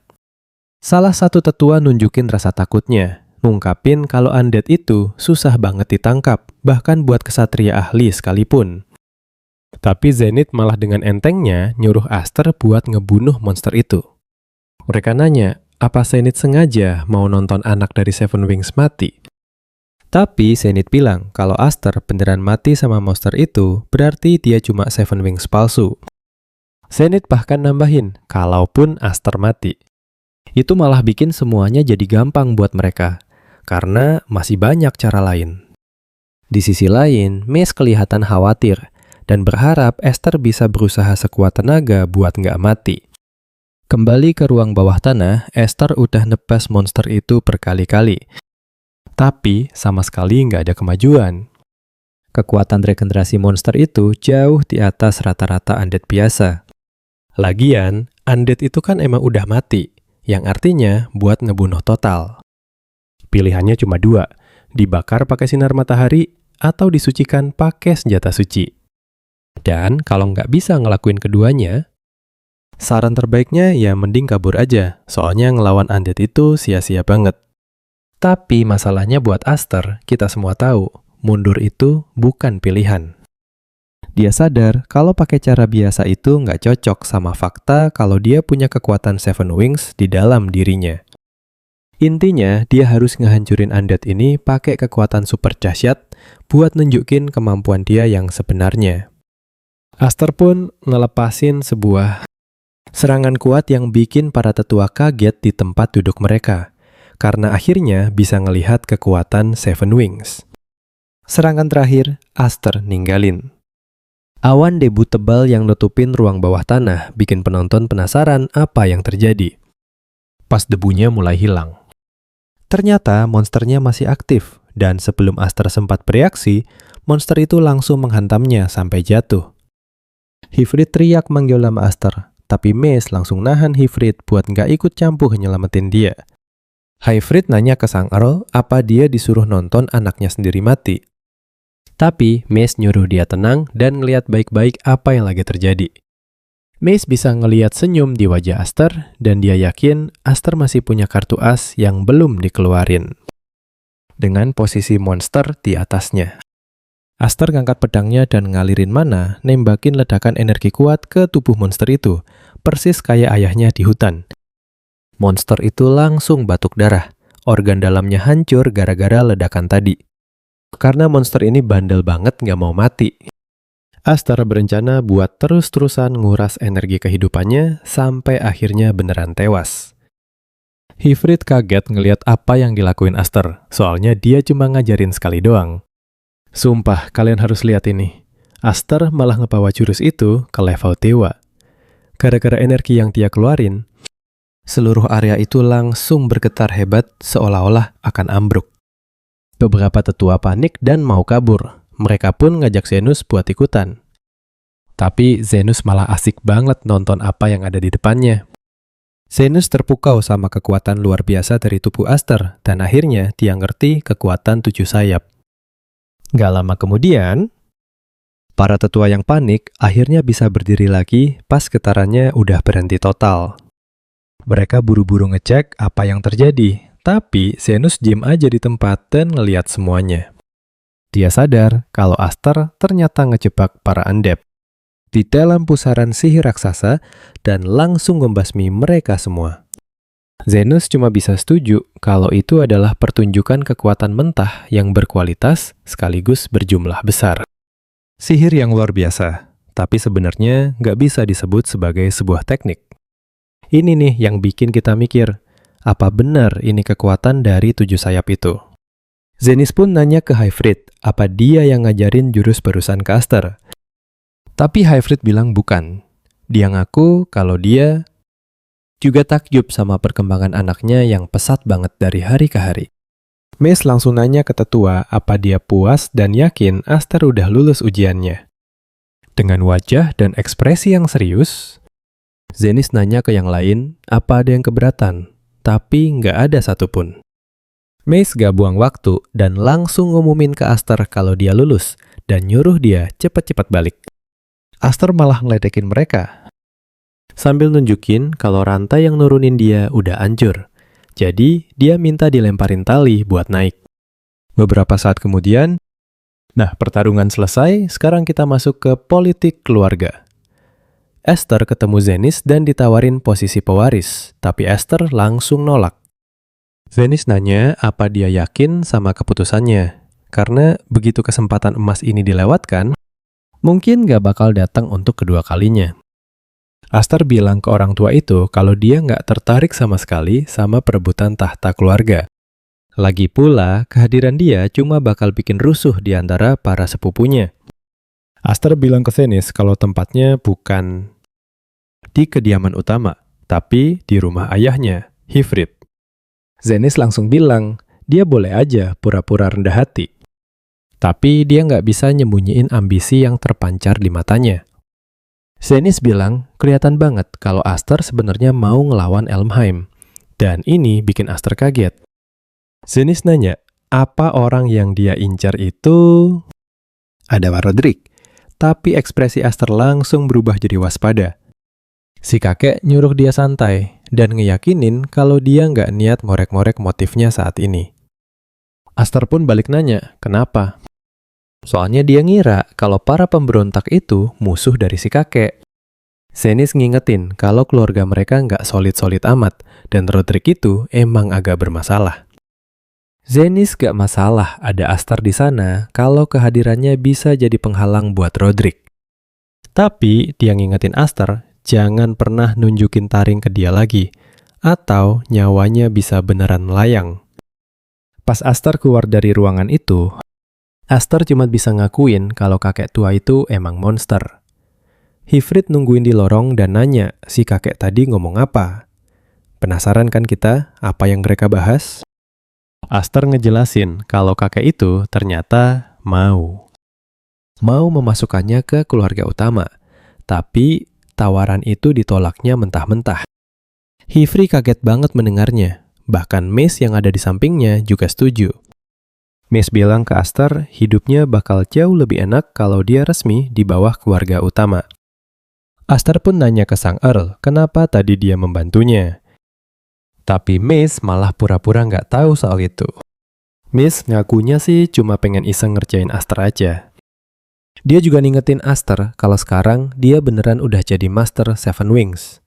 Salah satu tetua nunjukin rasa takutnya, ngungkapin kalau undead itu susah banget ditangkap, bahkan buat kesatria ahli sekalipun. Tapi Zenith malah dengan entengnya nyuruh Aster buat ngebunuh monster itu. Mereka nanya, apa Zenith sengaja mau nonton anak dari Seven Wings mati? Tapi Zenith bilang kalau Aster beneran mati sama monster itu, berarti dia cuma Seven Wings palsu. Zenith bahkan nambahin, kalaupun Aster mati. Itu malah bikin semuanya jadi gampang buat mereka, karena masih banyak cara lain. Di sisi lain, Mace kelihatan khawatir, dan berharap Esther bisa berusaha sekuat tenaga buat nggak mati. Kembali ke ruang bawah tanah, Esther udah nebas monster itu berkali-kali. Tapi sama sekali nggak ada kemajuan. Kekuatan regenerasi monster itu jauh di atas rata-rata undead biasa. Lagian, undead itu kan emang udah mati, yang artinya buat ngebunuh total. Pilihannya cuma dua, dibakar pakai sinar matahari atau disucikan pakai senjata suci. Dan kalau nggak bisa ngelakuin keduanya, saran terbaiknya ya mending kabur aja, soalnya ngelawan undead itu sia-sia banget. Tapi masalahnya buat Aster, kita semua tahu, mundur itu bukan pilihan. Dia sadar kalau pakai cara biasa itu nggak cocok sama fakta kalau dia punya kekuatan Seven Wings di dalam dirinya. Intinya, dia harus ngehancurin undead ini pakai kekuatan super dahsyat buat nunjukin kemampuan dia yang sebenarnya. Aster pun ngelepasin sebuah serangan kuat yang bikin para tetua kaget di tempat duduk mereka, karena akhirnya bisa ngelihat kekuatan Seven Wings. Serangan terakhir, Aster ninggalin. Awan debu tebal yang nutupin ruang bawah tanah bikin penonton penasaran apa yang terjadi. Pas debunya mulai hilang, ternyata monsternya masih aktif, dan sebelum Aster sempat bereaksi, monster itu langsung menghantamnya sampai jatuh. Hifrit teriak manggil nama Aster, tapi Mace langsung nahan Hifrit buat nggak ikut campur nyelamatin dia. Hifrit nanya ke sang Earl apa dia disuruh nonton anaknya sendiri mati. Tapi Mace nyuruh dia tenang dan ngeliat baik-baik apa yang lagi terjadi. Mace bisa ngeliat senyum di wajah Aster dan dia yakin Aster masih punya kartu as yang belum dikeluarin. Dengan posisi monster di atasnya. Aster ngangkat pedangnya dan ngalirin mana, nembakin ledakan energi kuat ke tubuh monster itu, persis kayak ayahnya di hutan. Monster itu langsung batuk darah, organ dalamnya hancur gara-gara ledakan tadi. Karena monster ini bandel banget nggak mau mati. Aster berencana buat terus-terusan nguras energi kehidupannya sampai akhirnya beneran tewas. Hifrit kaget ngelihat apa yang dilakuin Aster, soalnya dia cuma ngajarin sekali doang. Sumpah, kalian harus lihat ini. Aster malah ngebawa jurus itu ke level dewa. Gara-gara energi yang dia keluarin, seluruh area itu langsung bergetar hebat seolah-olah akan ambruk. Beberapa tetua panik dan mau kabur. Mereka pun ngajak Zenus buat ikutan. Tapi Zenus malah asik banget nonton apa yang ada di depannya. Zenus terpukau sama kekuatan luar biasa dari tubuh Aster, dan akhirnya dia ngerti kekuatan 7 sayap. Gak lama kemudian, para tetua yang panik akhirnya bisa berdiri lagi pas getarannya udah berhenti total. Mereka buru-buru ngecek apa yang terjadi, tapi Zenus diem aja di tempat dan ngeliat semuanya. Dia sadar kalau Aster ternyata ngejebak para undead di dalam pusaran sihir raksasa dan langsung membasmi mereka semua. Zenus cuma bisa setuju kalau itu adalah pertunjukan kekuatan mentah yang berkualitas sekaligus berjumlah besar. Sihir yang luar biasa, tapi sebenarnya nggak bisa disebut sebagai sebuah teknik. Ini nih yang bikin kita mikir, apa benar ini kekuatan dari 7 sayap itu? Zenith pun nanya ke Hifrit, apa dia yang ngajarin jurus barusan ke Aster? Tapi Hifrit bilang bukan. Dia ngaku kalau dia juga takjub sama perkembangan anaknya yang pesat banget dari hari ke hari. Mace langsung nanya ke tetua apa dia puas dan yakin Aster udah lulus ujiannya. Dengan wajah dan ekspresi yang serius, Zenith nanya ke yang lain apa ada yang keberatan, tapi nggak ada satupun. Mace gak buang waktu dan langsung ngumumin ke Aster kalau dia lulus dan nyuruh dia cepet-cepet balik. Aster malah ngeledekin mereka sambil nunjukin kalau rantai yang nurunin dia udah hancur. Jadi dia minta dilemparin tali buat naik. Beberapa saat kemudian, pertarungan selesai, sekarang kita masuk ke politik keluarga. Esther ketemu Zenith dan ditawarin posisi pewaris, tapi Esther langsung nolak. Zenith nanya apa dia yakin sama keputusannya, karena begitu kesempatan emas ini dilewatkan, mungkin gak bakal datang untuk kedua kalinya. Aster bilang ke orang tua itu kalau dia gak tertarik sama sekali sama perebutan tahta keluarga. Lagi pula, kehadiran dia cuma bakal bikin rusuh di antara para sepupunya. Aster bilang ke Zenith kalau tempatnya bukan di kediaman utama, tapi di rumah ayahnya, Hifrit. Zenith langsung bilang, dia boleh aja pura-pura rendah hati. Tapi dia nggak bisa nyembunyiin ambisi yang terpancar di matanya. Zenith bilang, kelihatan banget kalau Aster sebenarnya mau ngelawan Elmheim. Dan ini bikin Aster kaget. Zenith nanya, apa orang yang dia incar itu adalah Roderick? Tapi ekspresi Aster langsung berubah jadi waspada. Si kakek nyuruh dia santai dan ngeyakinin kalau dia nggak niat ngorek-ngorek motifnya saat ini. Aster pun balik nanya, kenapa? Soalnya dia ngira kalau para pemberontak itu musuh dari si kakek. Zenith ngingetin kalau keluarga mereka nggak solid-solid amat dan Roderick itu emang agak bermasalah. Zenith gak masalah ada Aster di sana kalau kehadirannya bisa jadi penghalang buat Roderick. Tapi dia ngingetin Aster, jangan pernah nunjukin taring ke dia lagi, atau nyawanya bisa beneran melayang. Pas Aster keluar dari ruangan itu, Aster cuma bisa ngakuin kalau kakek tua itu emang monster. Hifrit nungguin di lorong dan nanya si kakek tadi ngomong apa. Penasaran kan kita apa yang mereka bahas? Aster ngejelasin kalau kakek itu ternyata mau memasukkannya ke keluarga utama, tapi tawaran itu ditolaknya mentah-mentah. Hifri kaget banget mendengarnya, bahkan Mace yang ada di sampingnya juga setuju. Mace bilang ke Aster hidupnya bakal jauh lebih enak kalau dia resmi di bawah keluarga utama. Aster pun nanya ke sang Earl kenapa tadi dia membantunya. Tapi Mace malah pura-pura nggak tahu soal itu. Mace ngakunya sih cuma pengen iseng ngerjain Aster aja. Dia juga ngingetin Aster kalau sekarang dia beneran udah jadi Master Seven Wings.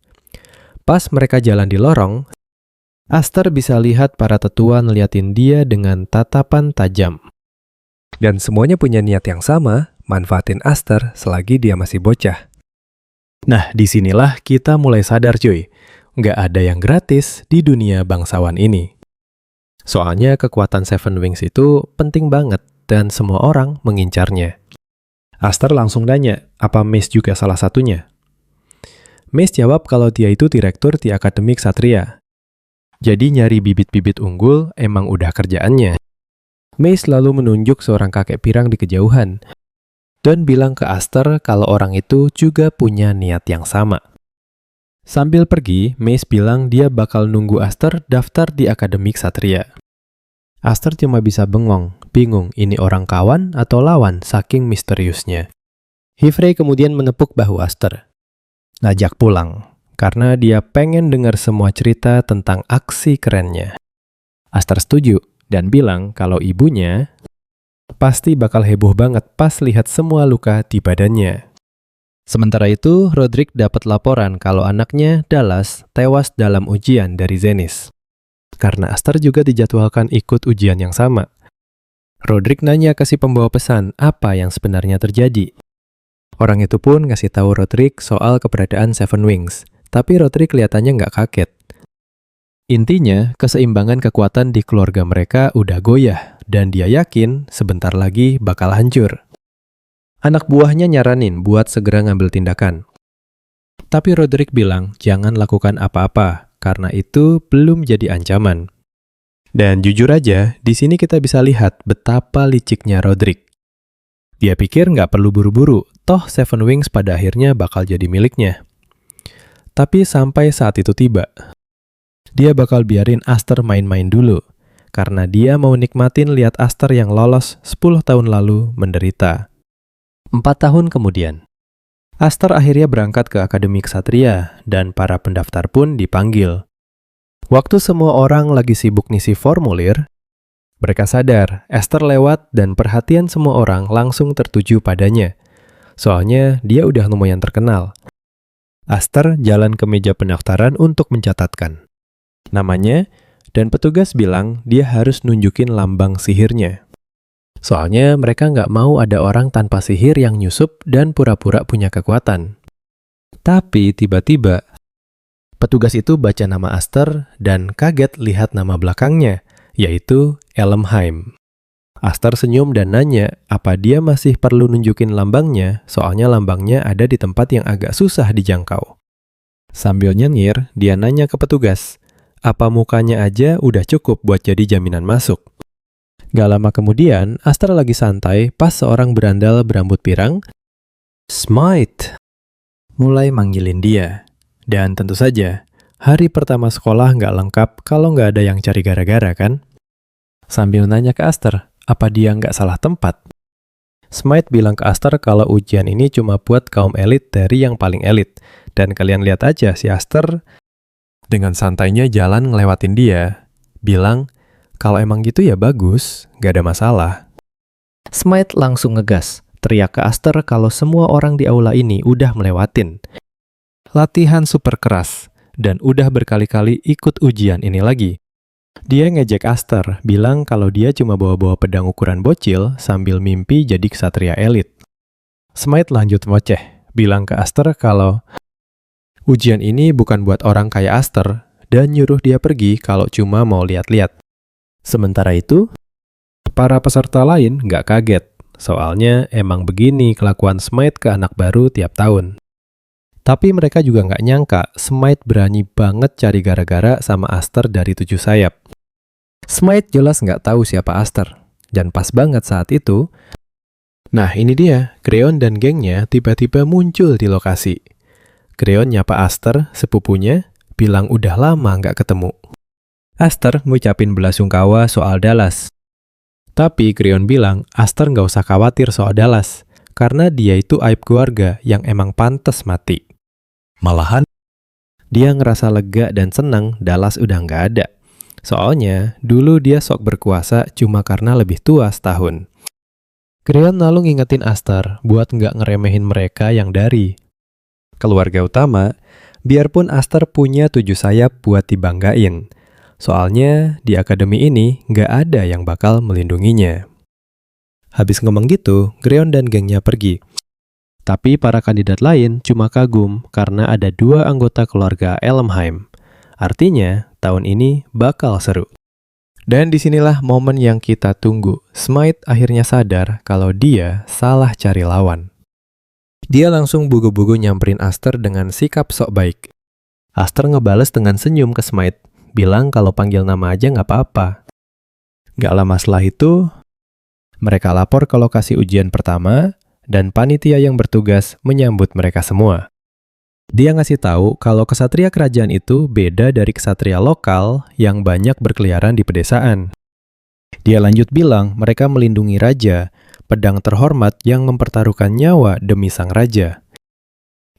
Pas mereka jalan di lorong, Aster bisa lihat para tetua ngeliatin dia dengan tatapan tajam. Dan semuanya punya niat yang sama, manfaatin Aster selagi dia masih bocah. Nah, disinilah kita mulai sadar cuy. Nggak ada yang gratis di dunia bangsawan ini. Soalnya kekuatan Seven Wings itu penting banget dan semua orang mengincarnya. Aster langsung nanya, apa Mace juga salah satunya? Mace jawab kalau dia itu direktur di Akademi Ksatria. Jadi nyari bibit-bibit unggul emang udah kerjaannya. Mace lalu menunjuk seorang kakek pirang di kejauhan dan bilang ke Aster kalau orang itu juga punya niat yang sama. Sambil pergi, Mace bilang dia bakal nunggu Aster daftar di Akademi Ksatria. Aster cuma bisa bengong, bingung ini orang kawan atau lawan saking misteriusnya. Hifrey kemudian menepuk bahu Aster. Ngajak pulang, karena dia pengen dengar semua cerita tentang aksi kerennya. Aster setuju dan bilang kalau ibunya pasti bakal heboh banget pas lihat semua luka di badannya. Sementara itu, Roderick dapat laporan kalau anaknya, Dallas, tewas dalam ujian dari Zenith. Karena Aster juga dijadwalkan ikut ujian yang sama. Roderick nanya ke si pembawa pesan apa yang sebenarnya terjadi. Orang itu pun ngasih tahu Roderick soal keberadaan Seven Wings, tapi Roderick kelihatannya nggak kaget. Intinya, keseimbangan kekuatan di keluarga mereka udah goyah, dan dia yakin sebentar lagi bakal hancur. Anak buahnya nyaranin buat segera ngambil tindakan. Tapi Roderick bilang jangan lakukan apa-apa, karena itu belum jadi ancaman. Dan jujur aja, di sini kita bisa lihat betapa liciknya Roderick. Dia pikir nggak perlu buru-buru, toh Seven Wings pada akhirnya bakal jadi miliknya. Tapi sampai saat itu tiba, dia bakal biarin Aster main-main dulu, karena dia mau nikmatin lihat Aster yang lolos 10 tahun lalu menderita. 4 tahun kemudian, Aster akhirnya berangkat ke Akademi Ksatria dan para pendaftar pun dipanggil. Waktu semua orang lagi sibuk ngisi formulir, mereka sadar Aster lewat dan perhatian semua orang langsung tertuju padanya. Soalnya dia udah lumayan terkenal. Aster jalan ke meja pendaftaran untuk mencatatkan namanya, dan petugas bilang dia harus nunjukin lambang sihirnya. Soalnya mereka nggak mau ada orang tanpa sihir yang nyusup dan pura-pura punya kekuatan. Tapi tiba-tiba, petugas itu baca nama Aster dan kaget lihat nama belakangnya, yaitu Elmheim. Aster senyum dan nanya apa dia masih perlu nunjukin lambangnya, soalnya lambangnya ada di tempat yang agak susah dijangkau. Sambil nyengir, dia nanya ke petugas, apa mukanya aja udah cukup buat jadi jaminan masuk. Gak lama kemudian, Aster lagi santai pas seorang berandal berambut pirang, Smite, mulai manggilin dia. Dan tentu saja, hari pertama sekolah nggak lengkap kalau nggak ada yang cari gara-gara kan? Sambil nanya ke Aster, apa dia nggak salah tempat? Smite bilang ke Aster kalau ujian ini cuma buat kaum elit dari yang paling elit. Dan kalian lihat aja si Aster dengan santainya jalan ngelewatin dia. Bilang, kalau emang gitu ya bagus, nggak ada masalah. Smite langsung ngegas, teriak ke Aster kalau semua orang di aula ini udah melewatin latihan super keras dan udah berkali-kali ikut ujian ini lagi. Dia ngejek Aster, bilang kalau dia cuma bawa-bawa pedang ukuran bocil sambil mimpi jadi ksatria elit. Smite lanjut ngoceh, bilang ke Aster kalau ujian ini bukan buat orang kayak Aster dan nyuruh dia pergi kalau cuma mau lihat-lihat. Sementara itu, para peserta lain nggak kaget, soalnya emang begini kelakuan Smite ke anak baru tiap tahun. Tapi mereka juga nggak nyangka Smite berani banget cari gara-gara sama Aster dari 7 sayap. Smite jelas nggak tahu siapa Aster, dan pas banget saat itu, nah ini dia, Creon dan gengnya tiba-tiba muncul di lokasi. Creon nyapa Aster, sepupunya, bilang udah lama nggak ketemu. Aster ngucapin belasungkawa soal Dallas. Tapi Creon bilang Aster nggak usah khawatir soal Dallas, karena dia itu aib keluarga yang emang pantas mati. Malahan, dia ngerasa lega dan senang Dallas udah nggak ada. Soalnya, dulu dia sok berkuasa cuma karena lebih tua setahun. Creon lalu ngingetin Aster buat nggak ngeremehin mereka yang dari keluarga utama, biarpun Aster punya 7 sayap buat dibanggain. Soalnya, di akademi ini nggak ada yang bakal melindunginya. Habis ngomong gitu, Creon dan gengnya pergi. Tapi para kandidat lain cuma kagum karena ada 2 anggota keluarga Elmheim. Artinya, tahun ini bakal seru. Dan disinilah momen yang kita tunggu. Smite akhirnya sadar kalau dia salah cari lawan. Dia langsung bugu-bugu nyamperin Aster dengan sikap sok baik. Aster ngebales dengan senyum ke Smite, bilang kalau panggil nama aja nggak apa-apa. Gak lama setelah itu, mereka lapor ke lokasi ujian pertama, dan panitia yang bertugas menyambut mereka semua. Dia ngasih tahu kalau ksatria kerajaan itu beda dari ksatria lokal yang banyak berkeliaran di pedesaan. Dia lanjut bilang mereka melindungi raja, pedang terhormat yang mempertaruhkan nyawa demi sang raja.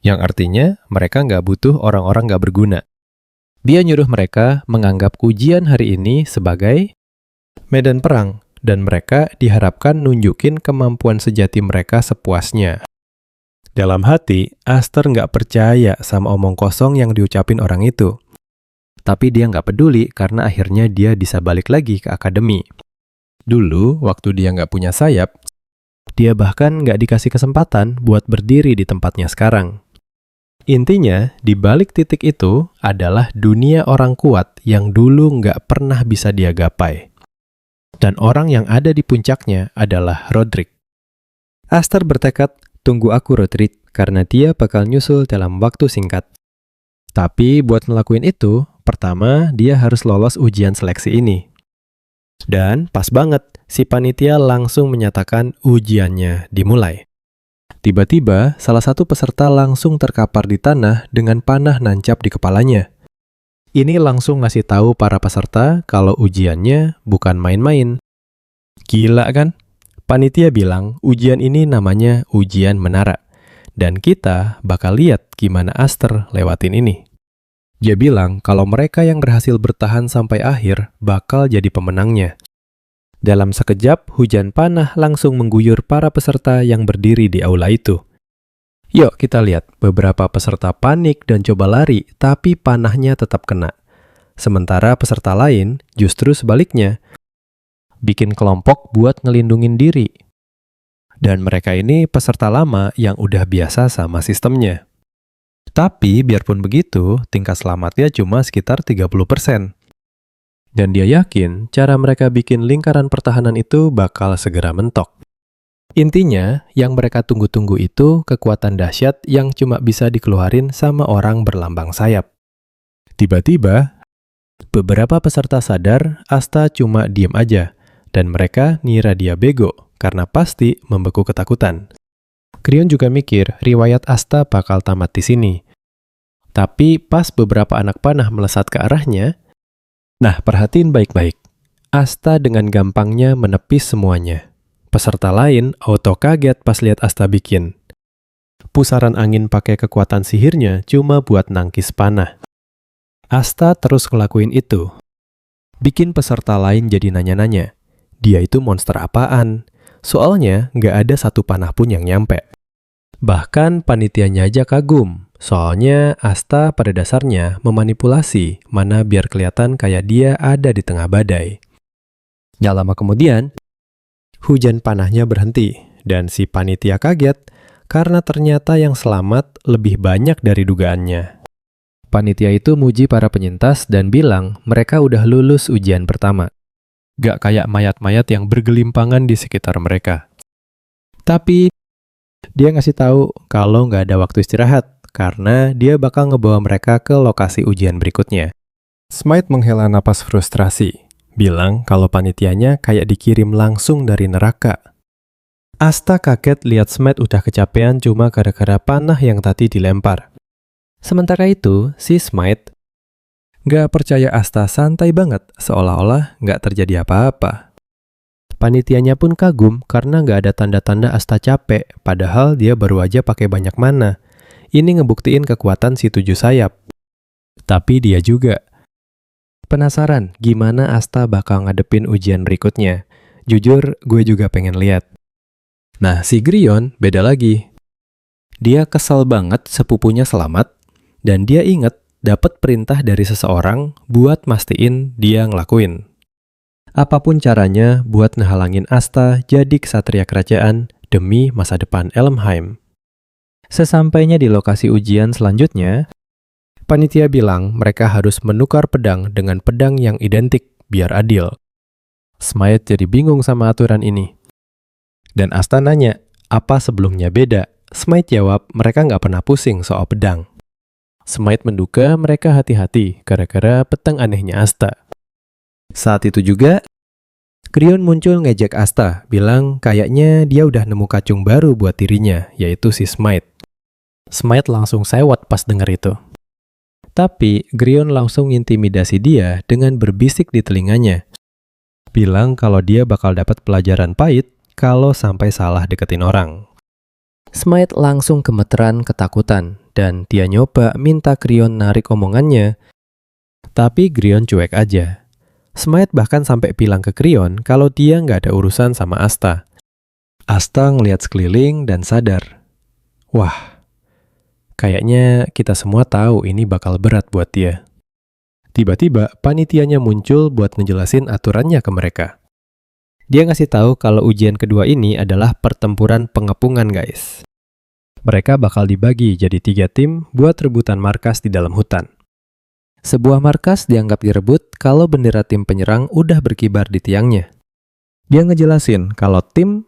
Yang artinya mereka nggak butuh orang-orang nggak berguna. Dia nyuruh mereka menganggap ujian hari ini sebagai medan perang, dan mereka diharapkan nunjukin kemampuan sejati mereka sepuasnya. Dalam hati, Aster nggak percaya sama omong kosong yang diucapin orang itu. Tapi dia nggak peduli karena akhirnya dia bisa balik lagi ke akademi. Dulu, waktu dia nggak punya sayap, dia bahkan nggak dikasih kesempatan buat berdiri di tempatnya sekarang. Intinya, di balik titik itu adalah dunia orang kuat yang dulu nggak pernah bisa dia gapai. Dan orang yang ada di puncaknya adalah Rodrik. Aster bertekad, tunggu aku Rodrik, karena dia bakal nyusul dalam waktu singkat. Tapi buat ngelakuin itu, pertama dia harus lolos ujian seleksi ini. Dan pas banget, si panitia langsung menyatakan ujiannya dimulai. Tiba-tiba, salah satu peserta langsung terkapar di tanah dengan panah nancap di kepalanya. Ini langsung ngasih tahu para peserta kalau ujiannya bukan main-main. Gila kan? Panitia bilang ujian ini namanya ujian menara. Dan kita bakal lihat gimana Aster lewatin ini. Dia bilang kalau mereka yang berhasil bertahan sampai akhir bakal jadi pemenangnya. Dalam sekejap, hujan panah langsung mengguyur para peserta yang berdiri di aula itu. Yuk kita lihat, beberapa peserta panik dan coba lari, tapi panahnya tetap kena. Sementara peserta lain justru sebaliknya, bikin kelompok buat ngelindungin diri. Dan mereka ini peserta lama yang udah biasa sama sistemnya. Tapi biarpun begitu, tingkat selamatnya cuma sekitar 30%. Dan dia yakin cara mereka bikin lingkaran pertahanan itu bakal segera mentok. Intinya, yang mereka tunggu-tunggu itu kekuatan dahsyat yang cuma bisa dikeluarin sama orang berlambang sayap. Tiba-tiba, beberapa peserta sadar Asta cuma diem aja, dan mereka ngira dia bego karena pasti membeku ketakutan. Krion juga mikir riwayat Asta bakal tamat di sini. Tapi pas beberapa anak panah melesat ke arahnya, nah perhatiin baik-baik, Asta dengan gampangnya menepis semuanya. Peserta lain auto kaget pas lihat Asta bikin. Pusaran angin pakai kekuatan sihirnya cuma buat nangkis panah. Asta terus ngelakuin itu. Bikin peserta lain jadi nanya-nanya, dia itu monster apaan? Soalnya nggak ada satu panah pun yang nyampe. Bahkan panitianya aja kagum, soalnya Asta pada dasarnya memanipulasi mana biar kelihatan kayak dia ada di tengah badai. Nggak lama kemudian, hujan panahnya berhenti, dan si panitia kaget karena ternyata yang selamat lebih banyak dari dugaannya. Panitia itu muji para penyintas dan bilang mereka udah lulus ujian pertama. Gak kayak mayat-mayat yang bergelimpangan di sekitar mereka. Tapi dia ngasih tahu kalau nggak ada waktu istirahat, karena dia bakal ngebawa mereka ke lokasi ujian berikutnya. Smite menghela napas frustrasi, bilang kalau panitianya kayak dikirim langsung dari neraka. Asta kaget lihat Smite udah kecapean cuma gara-gara panah yang tadi dilempar. Sementara itu, si Smite nggak percaya Asta santai banget, seolah-olah nggak terjadi apa-apa. Panitianya pun kagum karena nggak ada tanda-tanda Asta capek, padahal dia baru aja pakai banyak mana. Ini ngebuktiin kekuatan si tujuh sayap. Tapi dia juga penasaran gimana Asta bakal ngadepin ujian berikutnya. Jujur, gue juga pengen lihat. Nah, si Grion beda lagi. Dia kesal banget sepupunya selamat, dan dia inget dapat perintah dari seseorang buat mastiin dia ngelakuin. Apapun caranya buat ngehalangin Asta jadi ksatria kerajaan demi masa depan Elmheim. Sesampainya di lokasi ujian selanjutnya, panitia bilang mereka harus menukar pedang dengan pedang yang identik biar adil. Smite jadi bingung sama aturan ini. Dan Asta nanya, apa sebelumnya beda? Smite jawab mereka nggak pernah pusing soal pedang. Smite menduga mereka hati-hati gara-gara pedang anehnya Asta. Saat itu juga, Krion muncul ngejek Asta, bilang kayaknya dia udah nemu kacung baru buat dirinya, yaitu si Smite. Smite langsung sewot pas denger itu. Tapi, Grion langsung intimidasi dia dengan berbisik di telinganya. Bilang kalau dia bakal dapat pelajaran pahit kalau sampai salah deketin orang. Smite langsung gemeteran ketakutan, dan dia nyoba minta Grion narik omongannya. Tapi Grion cuek aja. Smite bahkan sampai bilang ke Grion kalau dia nggak ada urusan sama Asta. Asta ngeliat sekeliling dan sadar. Wah, kayaknya kita semua tahu ini bakal berat buat dia. Tiba-tiba panitianya muncul buat ngejelasin aturannya ke mereka. Dia ngasih tahu kalau ujian kedua ini adalah pertempuran pengepungan, guys. Mereka bakal dibagi jadi 3 tim buat rebutan markas di dalam hutan. Sebuah markas dianggap direbut kalau bendera tim penyerang udah berkibar di tiangnya. Dia ngejelasin kalau tim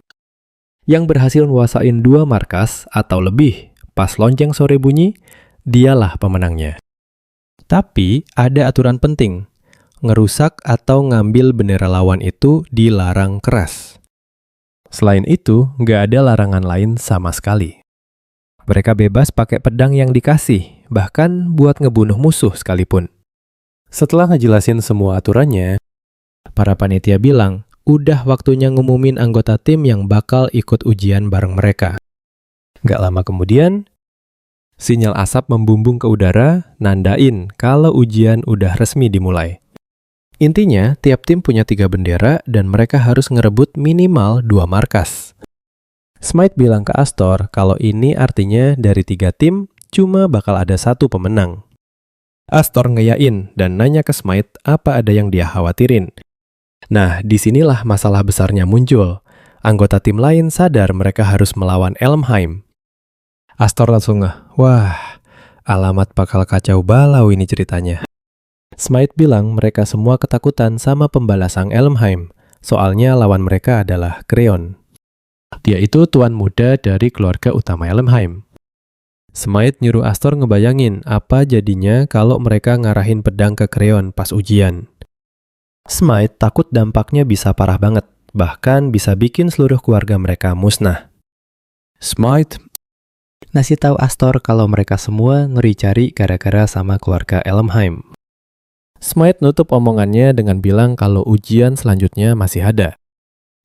yang berhasil nguasain 2 markas atau lebih pas lonceng sore bunyi, dialah pemenangnya. Tapi ada aturan penting. Ngerusak atau ngambil bendera lawan itu dilarang keras. Selain itu, nggak ada larangan lain sama sekali. Mereka bebas pakai pedang yang dikasih, bahkan buat ngebunuh musuh sekalipun. Setelah ngejelasin semua aturannya, para panitia bilang, udah waktunya ngumumin anggota tim yang bakal ikut ujian bareng mereka. Gak lama kemudian, sinyal asap membumbung ke udara, nandain kalau ujian udah resmi dimulai. Intinya, tiap tim punya 3 bendera dan mereka harus ngerebut minimal 2 markas. Smythe bilang ke Astor kalau ini artinya dari 3 tim cuma bakal ada 1 pemenang. Astor ngeyain dan nanya ke Smythe apa ada yang dia khawatirin. Nah, disinilah masalah besarnya muncul. Anggota tim lain sadar mereka harus melawan Elmheim. Astor langsung wah, alamat bakal kacau balau ini ceritanya. Smythe bilang mereka semua ketakutan sama pembalasang Elmheim, soalnya lawan mereka adalah Creon. Dia itu tuan muda dari keluarga utama Elmheim. Smythe nyuruh Astor ngebayangin apa jadinya kalau mereka ngarahin pedang ke Creon pas ujian. Smythe takut dampaknya bisa parah banget, bahkan bisa bikin seluruh keluarga mereka musnah. Smythe ngasih tahu Astor kalau mereka semua ngeri cari gara-gara sama keluarga Elmheim. Smythe nutup omongannya dengan bilang kalau ujian selanjutnya masih ada.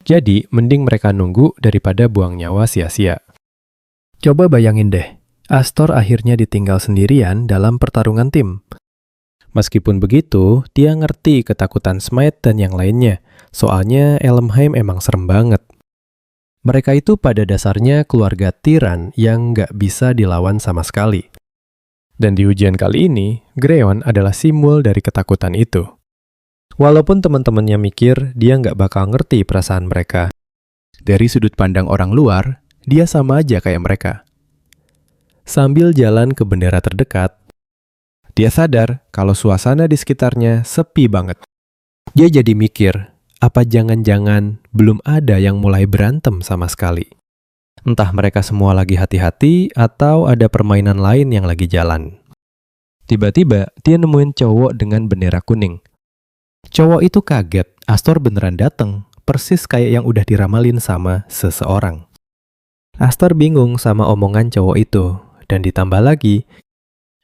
Jadi, mending mereka nunggu daripada buang nyawa sia-sia. Coba bayangin deh, Astor akhirnya ditinggal sendirian dalam pertarungan tim. Meskipun begitu, dia ngerti ketakutan Smythe dan yang lainnya, soalnya Elmheim emang serem banget. Mereka itu pada dasarnya keluarga tiran yang nggak bisa dilawan sama sekali. Dan di ujian kali ini, Creon adalah simbol dari ketakutan itu. Walaupun teman-temannya mikir dia nggak bakal ngerti perasaan mereka. Dari sudut pandang orang luar, dia sama aja kayak mereka. Sambil jalan ke bendera terdekat, dia sadar kalau suasana di sekitarnya sepi banget. Dia jadi mikir, apa jangan-jangan belum ada yang mulai berantem sama sekali? Entah mereka semua lagi hati-hati atau ada permainan lain yang lagi jalan. Tiba-tiba, dia nemuin cowok dengan bendera kuning. Cowok itu kaget, Astor beneran dateng, persis kayak yang udah diramalin sama seseorang. Astor bingung sama omongan cowok itu, dan ditambah lagi,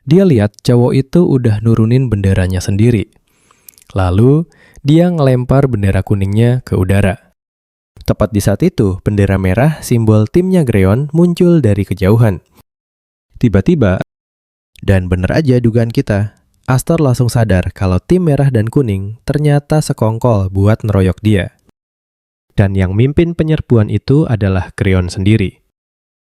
dia lihat cowok itu udah nurunin benderanya sendiri. Lalu, dia ngelempar bendera kuningnya ke udara. Tepat di saat itu, bendera merah simbol timnya Creon muncul dari kejauhan. Tiba-tiba, dan bener aja dugaan kita, Astor langsung sadar kalau tim merah dan kuning ternyata sekongkol buat ngeroyok dia. Dan yang mimpin penyerbuan itu adalah Creon sendiri.